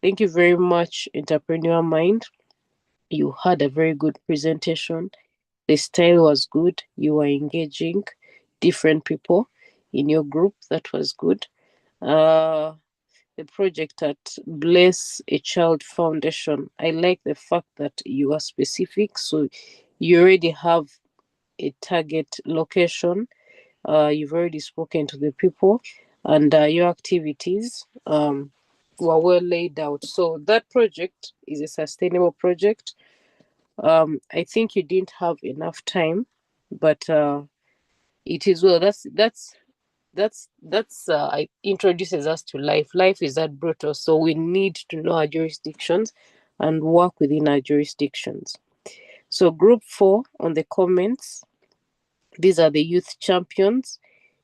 Thank you very much, entrepreneur mind. You had a very good presentation. The style was good. You were engaging different people in your group. That was good. The project at Bless a Child Foundation. I like the fact that you are specific. So you already have a target location. You've already spoken to the people, and your activities were well laid out. So that project is a sustainable project. I think you didn't have enough time, but it is well. That's it introduces us to life. Life is that brutal, so we need to know our jurisdictions and work within our jurisdictions. So group 4 on the comments, these are the youth champions.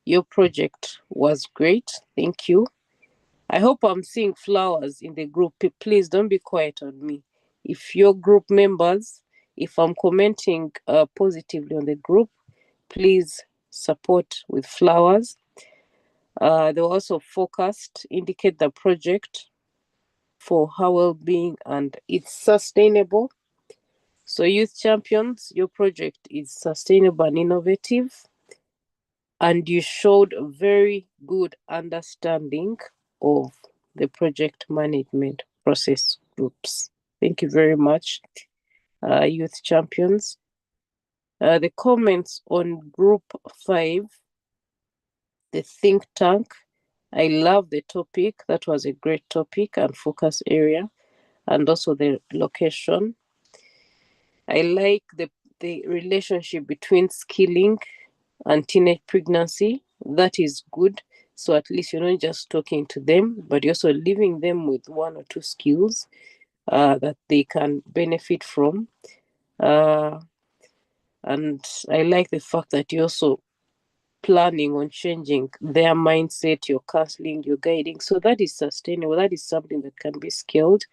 Your project was great. Thank you. I hope I'm seeing flowers in the group. Please don't be quiet on me. If your group members, if I'm commenting positively on the group, please support with flowers. They were also focused, indicate the project for her well-being and it's sustainable. So youth champions, your project is sustainable and innovative, and you showed a very good understanding of the project management process groups. Thank you very much, youth champions. The comments on group 5, the think tank. I love the topic. That was a great topic and focus area, and also the location. I like the relationship between skilling and teenage pregnancy. That is good. So at least you're not just talking to them, but you're also leaving them with 1 or 2 skills that they can benefit from. And I like the fact that you're also planning on changing their mindset, you're counseling, you're guiding. So that is sustainable. That is something that can be scaled.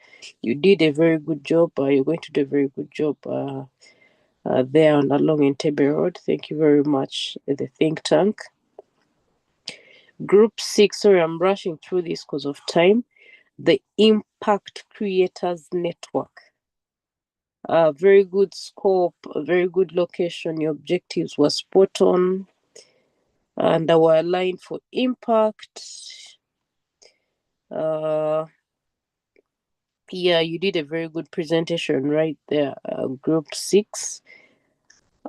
You did a very good job. You're going to do a very good job there on along Entebbe Road. Thank you very much, the think tank. Group 6, sorry, I'm rushing through this because of time. The Impact Creators Network. Very good scope, a very good location. Your objectives were spot on and were aligned for impact. Yeah, you did a very good presentation right there, group 6.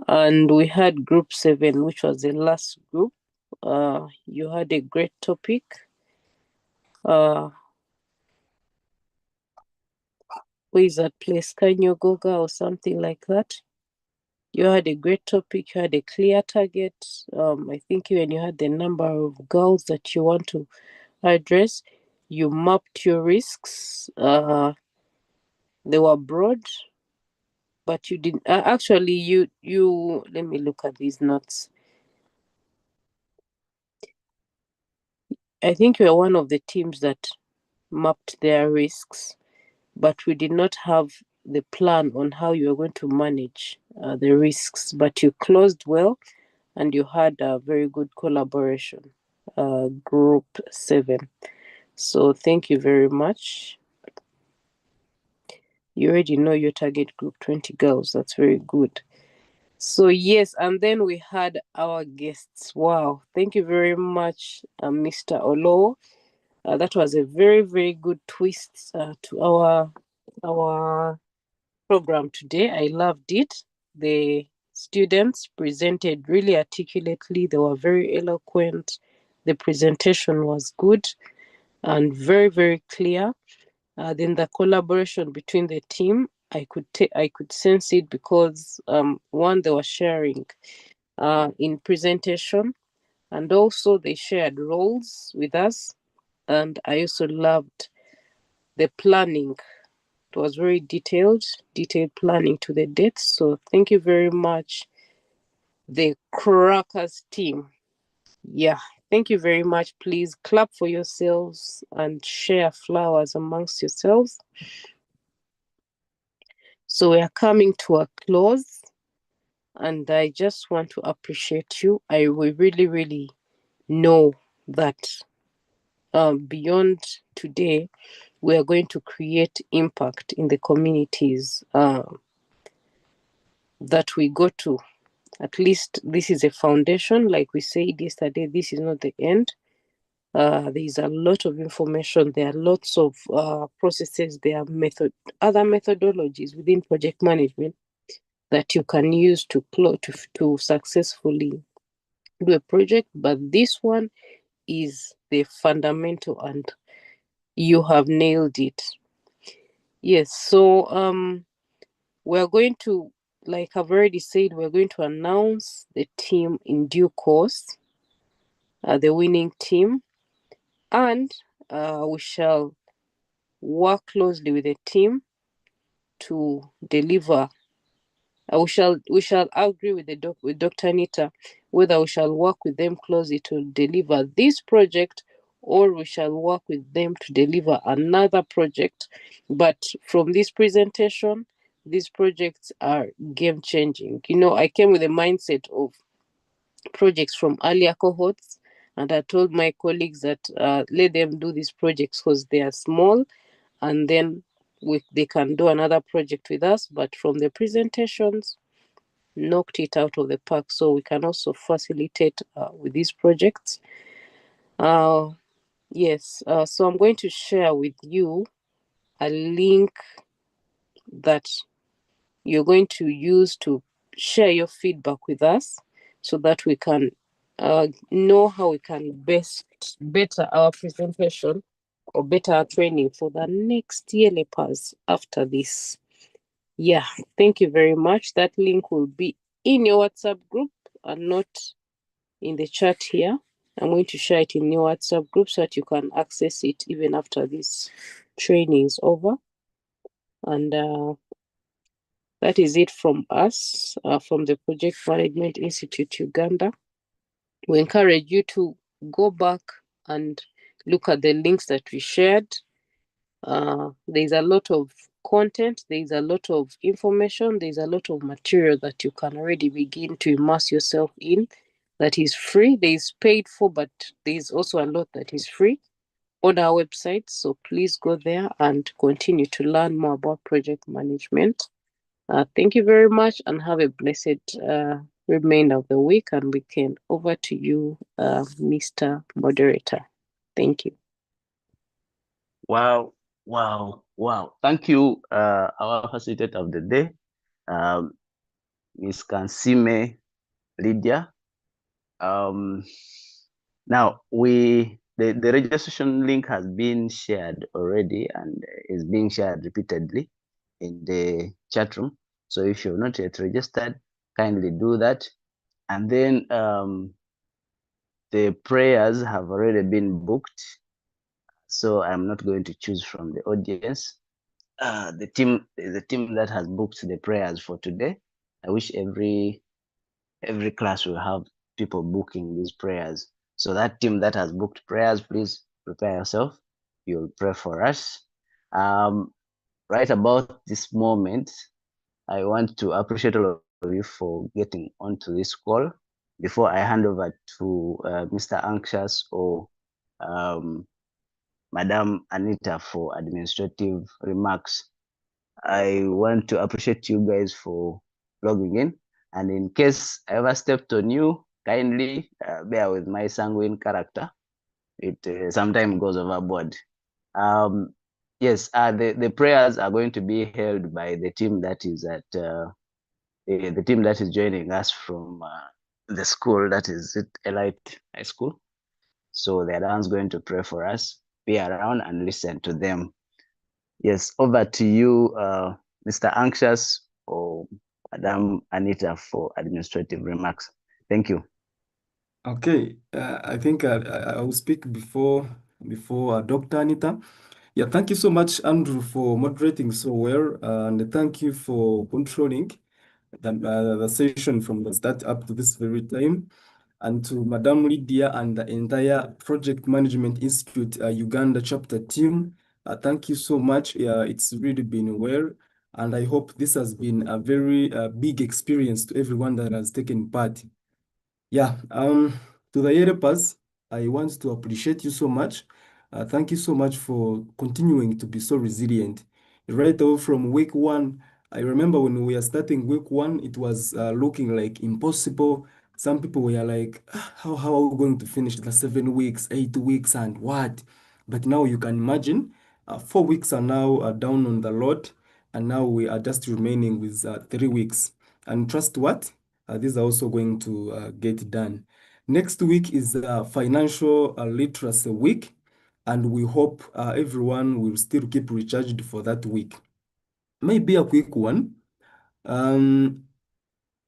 And we had group 7, which was the last group. You had a great topic. where is that place? Kanyogoga or something like that. You had a great topic, you had a clear target. I think when you had the number of girls that you want to address, you mapped your risks. They were broad, but you didn't actually you let me look at these notes. I think you were one of the teams that mapped their risks, but we did not have the plan on how you were going to manage the risks. But you closed well, and you had a very good collaboration. Group 7. So thank you very much. You already know your target group, 20 girls. That's very good. So yes, and then we had our guests. Wow, thank you very much, Mr. Olo. That was a very, very good twist to our program today. I loved it. The students presented really articulately. They were very eloquent. The presentation was good and very, very clear. Then the collaboration between the team, I could sense it because one, they were sharing in presentation, and also they shared roles with us. And I also loved the planning. It was very detailed planning to the dates. So thank you very much, the Crackers team. Yeah, thank you very much. Please clap for yourselves and share flowers amongst yourselves. So we are coming to a close, and I just want to appreciate you. I will really, really know that beyond today, we are going to create impact in the communities that we go to. At least this is a foundation. Like we said yesterday, this is not the end. There is a lot of information. There are lots of processes. There are other methodologies within project management that you can use to successfully do a project. But this one is the fundamental, and you have nailed it. Yes. So we're going to, like I've already said, we're going to announce the team in due course, the winning team, and we shall work closely with the team to deliver. We shall agree with with Dr. Anita whether we shall work with them closely to deliver this project, or we shall work with them to deliver another project. But from this presentation, these projects are game changing. I came with a mindset of projects from earlier cohorts, and I told my colleagues that let them do these projects because they are small, and then they can do another project with us. But from the presentations, knocked it out of the park, so we can also facilitate with these projects. Yes, so I'm going to share with you a link that you're going to use to share your feedback with us, so that we can know how we can better our presentation or better our training for the next Yelepers after this. Yeah, thank you very much. That link will be in your WhatsApp group and not in the chat here. I'm going to share it in your WhatsApp group so that you can access it even after this training is over. And that is it from us, from the Project Management Institute Uganda. We encourage you to go back and look at the links that we shared. There's a lot of content, there's a lot of information, there's a lot of material that you can already begin to immerse yourself in that is free. There's paid for, but there's also a lot that is free on our website. So please go there and continue to learn more about project management. Thank you very much, and have a blessed remainder of the week and weekend. Over to you, Mr. Moderator. Thank you. Wow. Thank you, our facilitator of the day, Ms. Kansime Lydia. Now, the registration link has been shared already and is being shared repeatedly. in the chat room. So if you're not yet registered, kindly do that. And then the prayers have already been booked. So I'm not going to choose from the audience. The team that has booked the prayers for today. I wish every class will have people booking these prayers. So that team that has booked prayers, please prepare yourself. You'll pray for us. Right about this moment, I want to appreciate all of you for getting onto this call. Before I hand over to Mr. Anxious or Madam Anita for administrative remarks, I want to appreciate you guys for logging in. And in case I ever stepped on you, kindly bear with my sanguine character. It sometimes goes overboard. Yes, the prayers are going to be held by the team that is at the team that is joining us from the school that is at Elite High School. So they're the ones going to pray for us. Be around and listen to them. Yes, over to you, Mr. Anxious or Madam Anita for administrative remarks. Thank you. Okay, I think I will speak before Dr. Anita. Yeah, thank you so much, Andrew, for moderating so well, and thank you for controlling the session from the start up to this very time. And to Madam Lydia and the entire Project Management Institute Uganda chapter team, thank you so much. It's really been well, and I hope this has been a very big experience to everyone that has taken part. Yeah, to the Yerepas, I want to appreciate you so much. Thank you so much for continuing to be so resilient. Right away from week one, I remember when we were starting week one, it was looking like impossible. Some people were like, how are we going to finish the 7 weeks, 8 weeks, and what? But now you can imagine, 4 weeks are now down on the lot, and now we are just remaining with 3 weeks. And trust what? These are also going to get done. Next week is Financial Literacy Week, and we hope everyone will still keep recharged for that week. Maybe a quick one.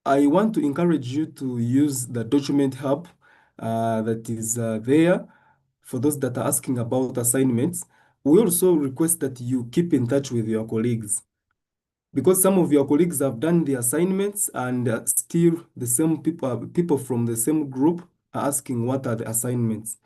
I want to encourage you to use the document hub that is there for those that are asking about assignments. We also request that you keep in touch with your colleagues, because some of your colleagues have done the assignments and still the same people from the same group are asking what are the assignments.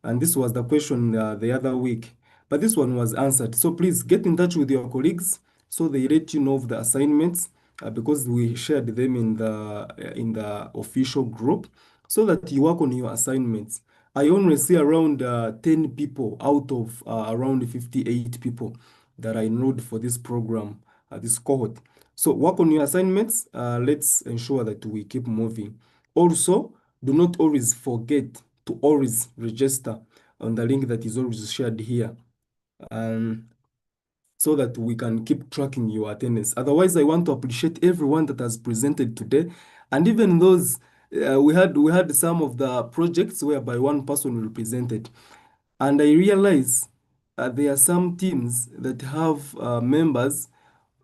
And this was the question the other week, but this one was answered. So please get in touch with your colleagues so they let you know of the assignments because we shared them in the official group so that you work on your assignments. I only see around 10 people out of around 58 people that I enrolled for this program, this cohort. So work on your assignments. Let's ensure that we keep moving. Also, do not always forget to always register on the link that is always shared here, so that we can keep tracking your attendance. Otherwise, I want to appreciate everyone that has presented today, and even those we had some of the projects whereby one person represented, and I realize there are some teams that have members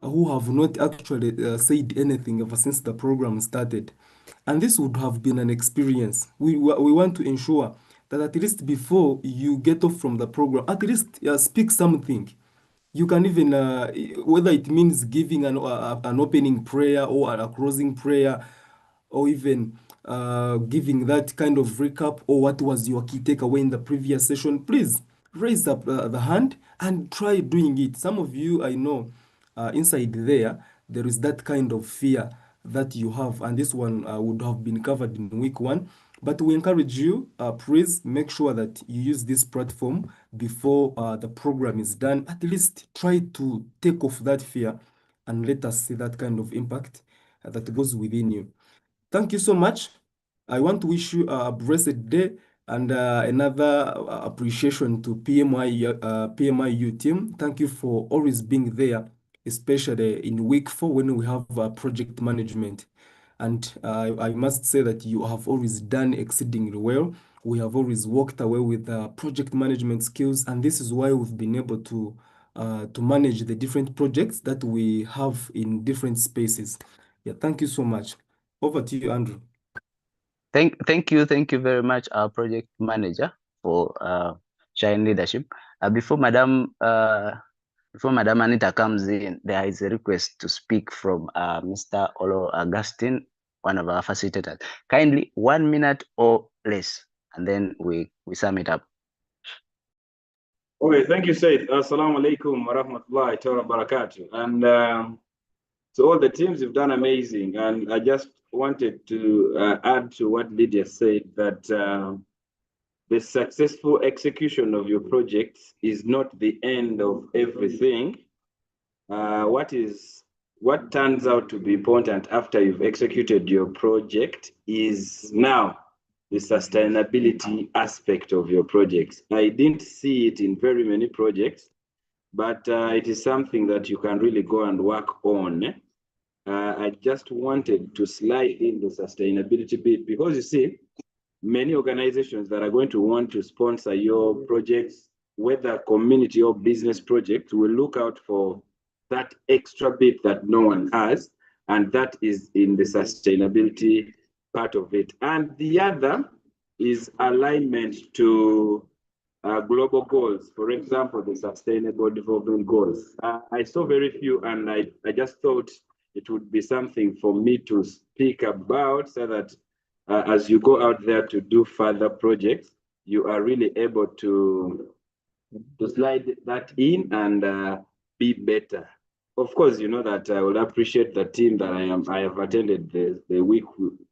who have not actually said anything ever since the program started. And this would have been an experience. We want to ensure that at least before you get off from the program, at least speak something. You can even, whether it means giving an opening prayer or a closing prayer, or even giving that kind of recap, or what was your key takeaway in the previous session, please raise up the hand and try doing it. Some of you, I know, inside there is that kind of fear that you have, and this one would have been covered in week one. But we encourage you, please make sure that you use this platform before the program is done. At least try to take off that fear and let us see that kind of impact that goes within you. Thank you so much. I want to wish you a blessed day and another appreciation to PMIU team. Thank you for always being there, especially in week 4 when we have project management. And I must say that you have always done exceedingly well. We have always walked away with project management skills, and this is why we've been able to to manage the different projects that we have in different spaces. Yeah, thank you so much. Over to you, Andrew. Thank you very much, our project manager, for sharing leadership. Before Madam Anita comes in, there is a request to speak from Mr. Olo Augustine, one of our facilitators. Kindly 1 minute or less, and then we sum it up. Okay, thank you, Said. Assalamu alaikum wa rahmatullahi wa barakatuh. And so all the teams have done amazing. And I just wanted to add to what Lydia said, that the successful execution of your projects is not the end of everything. What turns out to be important after you've executed your project is now the sustainability aspect of your projects. I didn't see it in very many projects, but it is something that you can really go and work on. I just wanted to slide in the sustainability bit, because you see, many organizations that are going to want to sponsor your projects, whether community or business projects, will look out for that extra bit that no one has, and that is in the sustainability part of it. And the other is alignment to global goals. For example, the Sustainable Development Goals. I saw very few, and I just thought it would be something for me to speak about, so that as you go out there to do further projects, you are really able to slide that in and be better. Of course, you know that I will appreciate the team that I have attended the week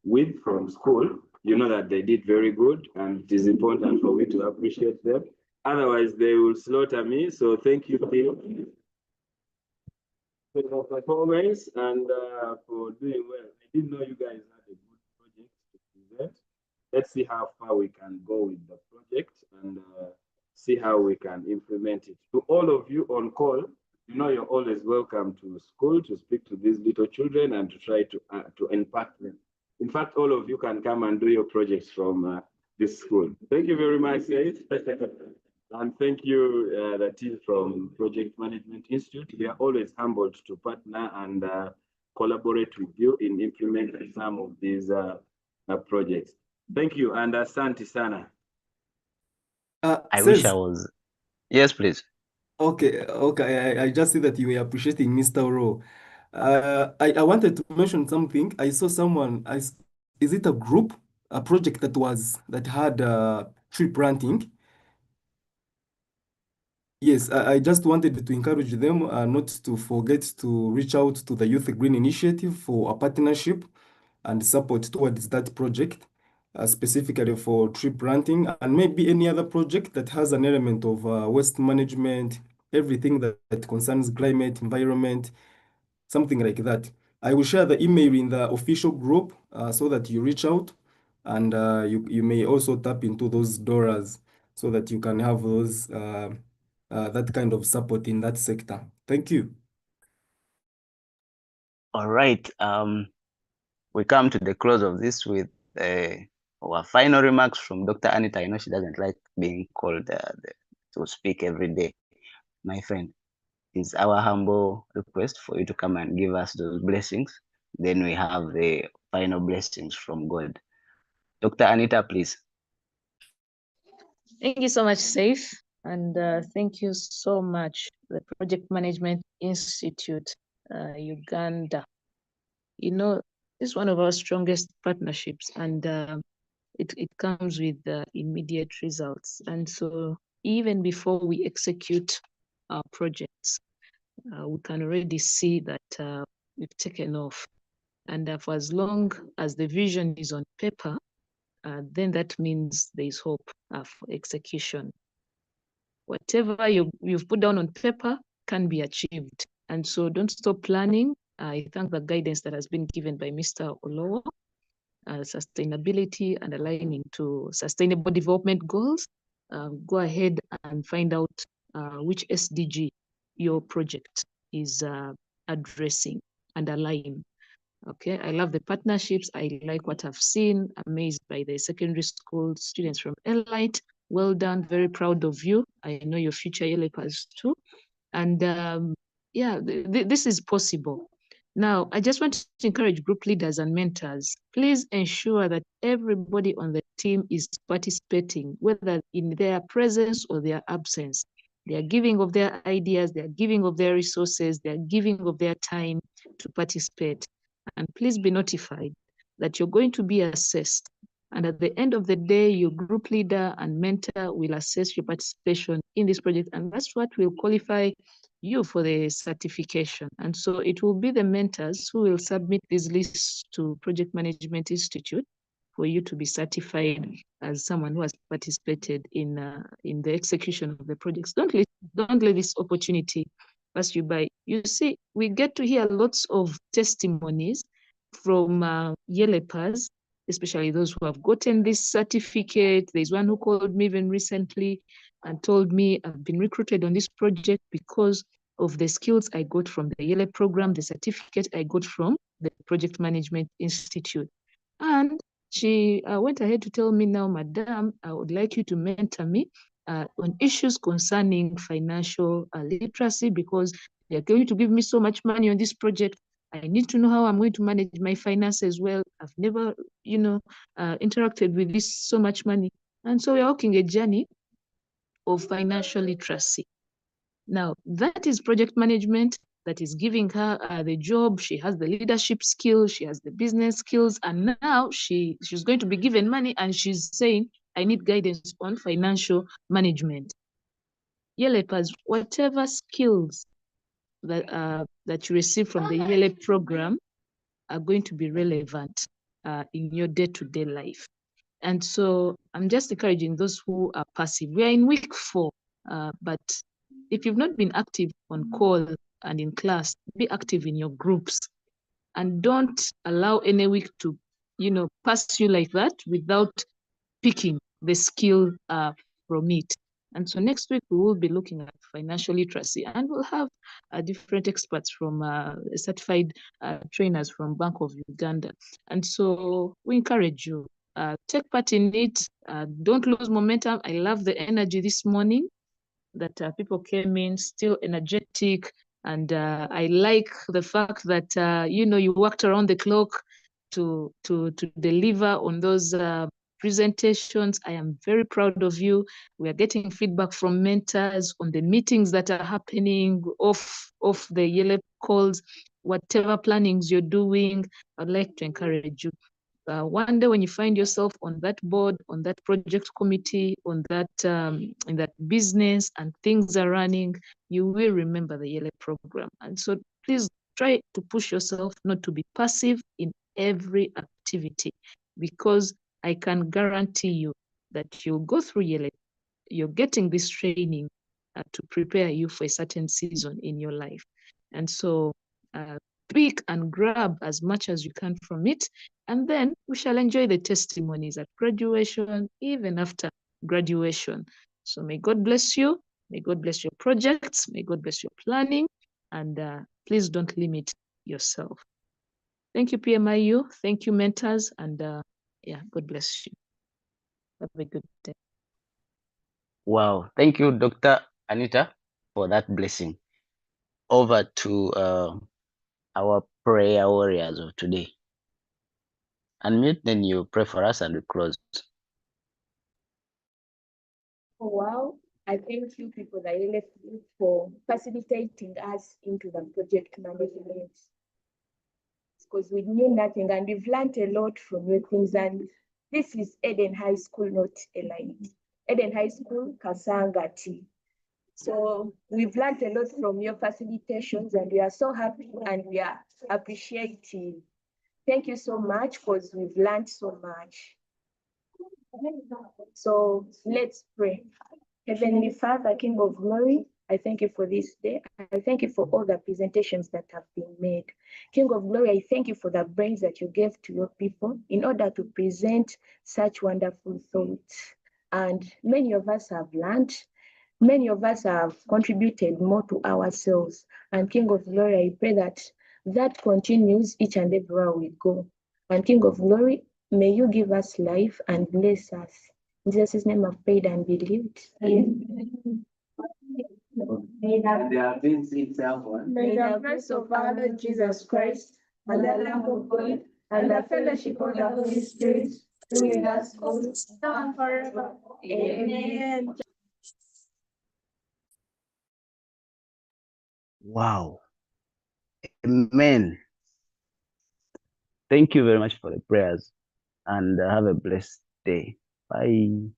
with from school. You know that they did very good, and it is important for me to appreciate them. Otherwise, they will slaughter me. So thank you, team, for your performance and for doing well. I didn't know you guys had a good project to present. Let's see how far we can go with the project and see how we can implement it. To all of you on call, you know you're always welcome to school to speak to these little children and to try to impact them. In fact, all of you can come and do your projects from this school. Thank you very much, Said. And thank you, the team from Project Management Institute. We are always humbled to partner and collaborate with you in implementing some of these projects. Thank you, and asante sana. I wish I was. Yes, please. Okay. I just see that you were appreciating Mr. Oro. I wanted to mention something. I saw someone. Is it a group, a project that had tree planting? Yes, I just wanted to encourage them not to forget to reach out to the Youth Green Initiative for a partnership and support towards that project, specifically for tree planting, and maybe any other project that has an element of waste management, everything that concerns climate, environment, something like that. I will share the email in the official group so that you reach out, and you may also tap into those dollars so that you can have those that kind of support in that sector. Thank you. All right. We come to the close of this with our final remarks from Dr. Anita. I know she doesn't like being called to speak every day. My friend, it's our humble request for you to come and give us those blessings. Then we have the final blessings from God. Dr. Anita, please. Thank you so much, Saif. And thank you so much, the Project Management Institute, Uganda. You know, it's one of our strongest partnerships, and it comes with immediate results. And so even before we execute our projects, we can already see that we've taken off. And for as long as the vision is on paper, then that means there is hope for execution. Whatever you've put down on paper can be achieved. And so don't stop planning. I thank the guidance that has been given by Mr. Olowo, sustainability and aligning to sustainable development goals. Go ahead and find out which SDG your project is addressing and align. Okay, I love the partnerships. I like what I've seen. Amazed by the secondary school students from Elite. Well done, very proud of you. I know your future Yelepers too. And yeah, this is possible. Now, I just want to encourage group leaders and mentors. Please ensure that everybody on the team is participating, whether in their presence or their absence. They are giving of their ideas, they are giving of their resources, they are giving of their time to participate. And please be notified that you're going to be assessed. And at the end of the day, your group leader and mentor will assess your participation in this project. And that's what will qualify you for the certification. And so it will be the mentors who will submit these lists to Project Management Institute for you to be certified as someone who has participated in the execution of the projects. Don't let this opportunity pass you by. You see, we get to hear lots of testimonies from Yelepers, especially those who have gotten this certificate. There's one who called me even recently and told me, I've been recruited on this project because of the skills I got from the Yelep program, the certificate I got from the Project Management Institute. And she went ahead to tell me, now, Madam, I would like you to mentor me on issues concerning financial literacy, because they're going to give me so much money on this project. I need to know how I'm going to manage my finances well. I've never, interacted with this so much money. And so we're walking a journey of financial literacy. Now, that is project management that is giving her the job. She has the leadership skills, she has the business skills, and now she's going to be given money and she's saying, I need guidance on financial management. Yelepers, whatever skills that you receive from the Yelep program are going to be relevant in your day-to-day life. And so I'm just encouraging those who are passive. We are in week 4, but if you've not been active on call and in class, be active in your groups and don't allow any week to, pass you like that without picking the skill from it. And so next week, we will be looking at financial literacy, and we'll have different experts from certified trainers from Bank of Uganda. And so we encourage you, take part in it. Don't lose momentum. I love the energy this morning that people came in still energetic. And I like the fact that, you worked around the clock to deliver on those presentations. I am very proud of you. We are getting feedback from mentors on the meetings that are happening off the Yelep calls, whatever plannings you're doing. I'd like to encourage you. One day when you find yourself on that board, on that project committee, on that in that business and things are running, you will remember the Yelep program. And so please try to push yourself not to be passive in every activity, because I can guarantee you that you'll go through Yelep. You're getting this training to prepare you for a certain season in your life. And so pick and grab as much as you can from it, and then we shall enjoy the testimonies at graduation, even after graduation. So may God bless you. May God bless your projects. May God bless your planning. And please don't limit yourself. Thank you, PMIU. Thank you, mentors. And yeah, God bless you. Have a good day. Wow. Thank you, Dr. Anita, for that blessing. Over to our prayer warriors of today. Unmute, then you pray for us and we close. Oh, wow. I thank you, people that Yelep for facilitating us into the project management. Because we knew nothing and we've learned a lot from your things. And this is Eden High School, not Elite. Eden High School, Kasangati. So we've learned a lot from your facilitations and we are so happy and we are appreciative. Thank you so much because we've learned so much. So let's pray. Heavenly Father, King of Glory, I thank you for this day. I thank you for all the presentations that have been made. King of Glory, I thank you for the brains that you gave to your people in order to present such wonderful thoughts. And many of us have learned, many of us have contributed more to ourselves. And King of Glory, I pray that that continues each and everywhere we go. And King of Glory, may you give us life and bless us. In Jesus' name I've prayed and believed. Amen. May the grace of our Lord Jesus Christ, and the love of God, and the fellowship of the Holy Spirit be with us all, now and forever. Amen. Wow. Amen. Thank you very much for the prayers, and have a blessed day. Bye.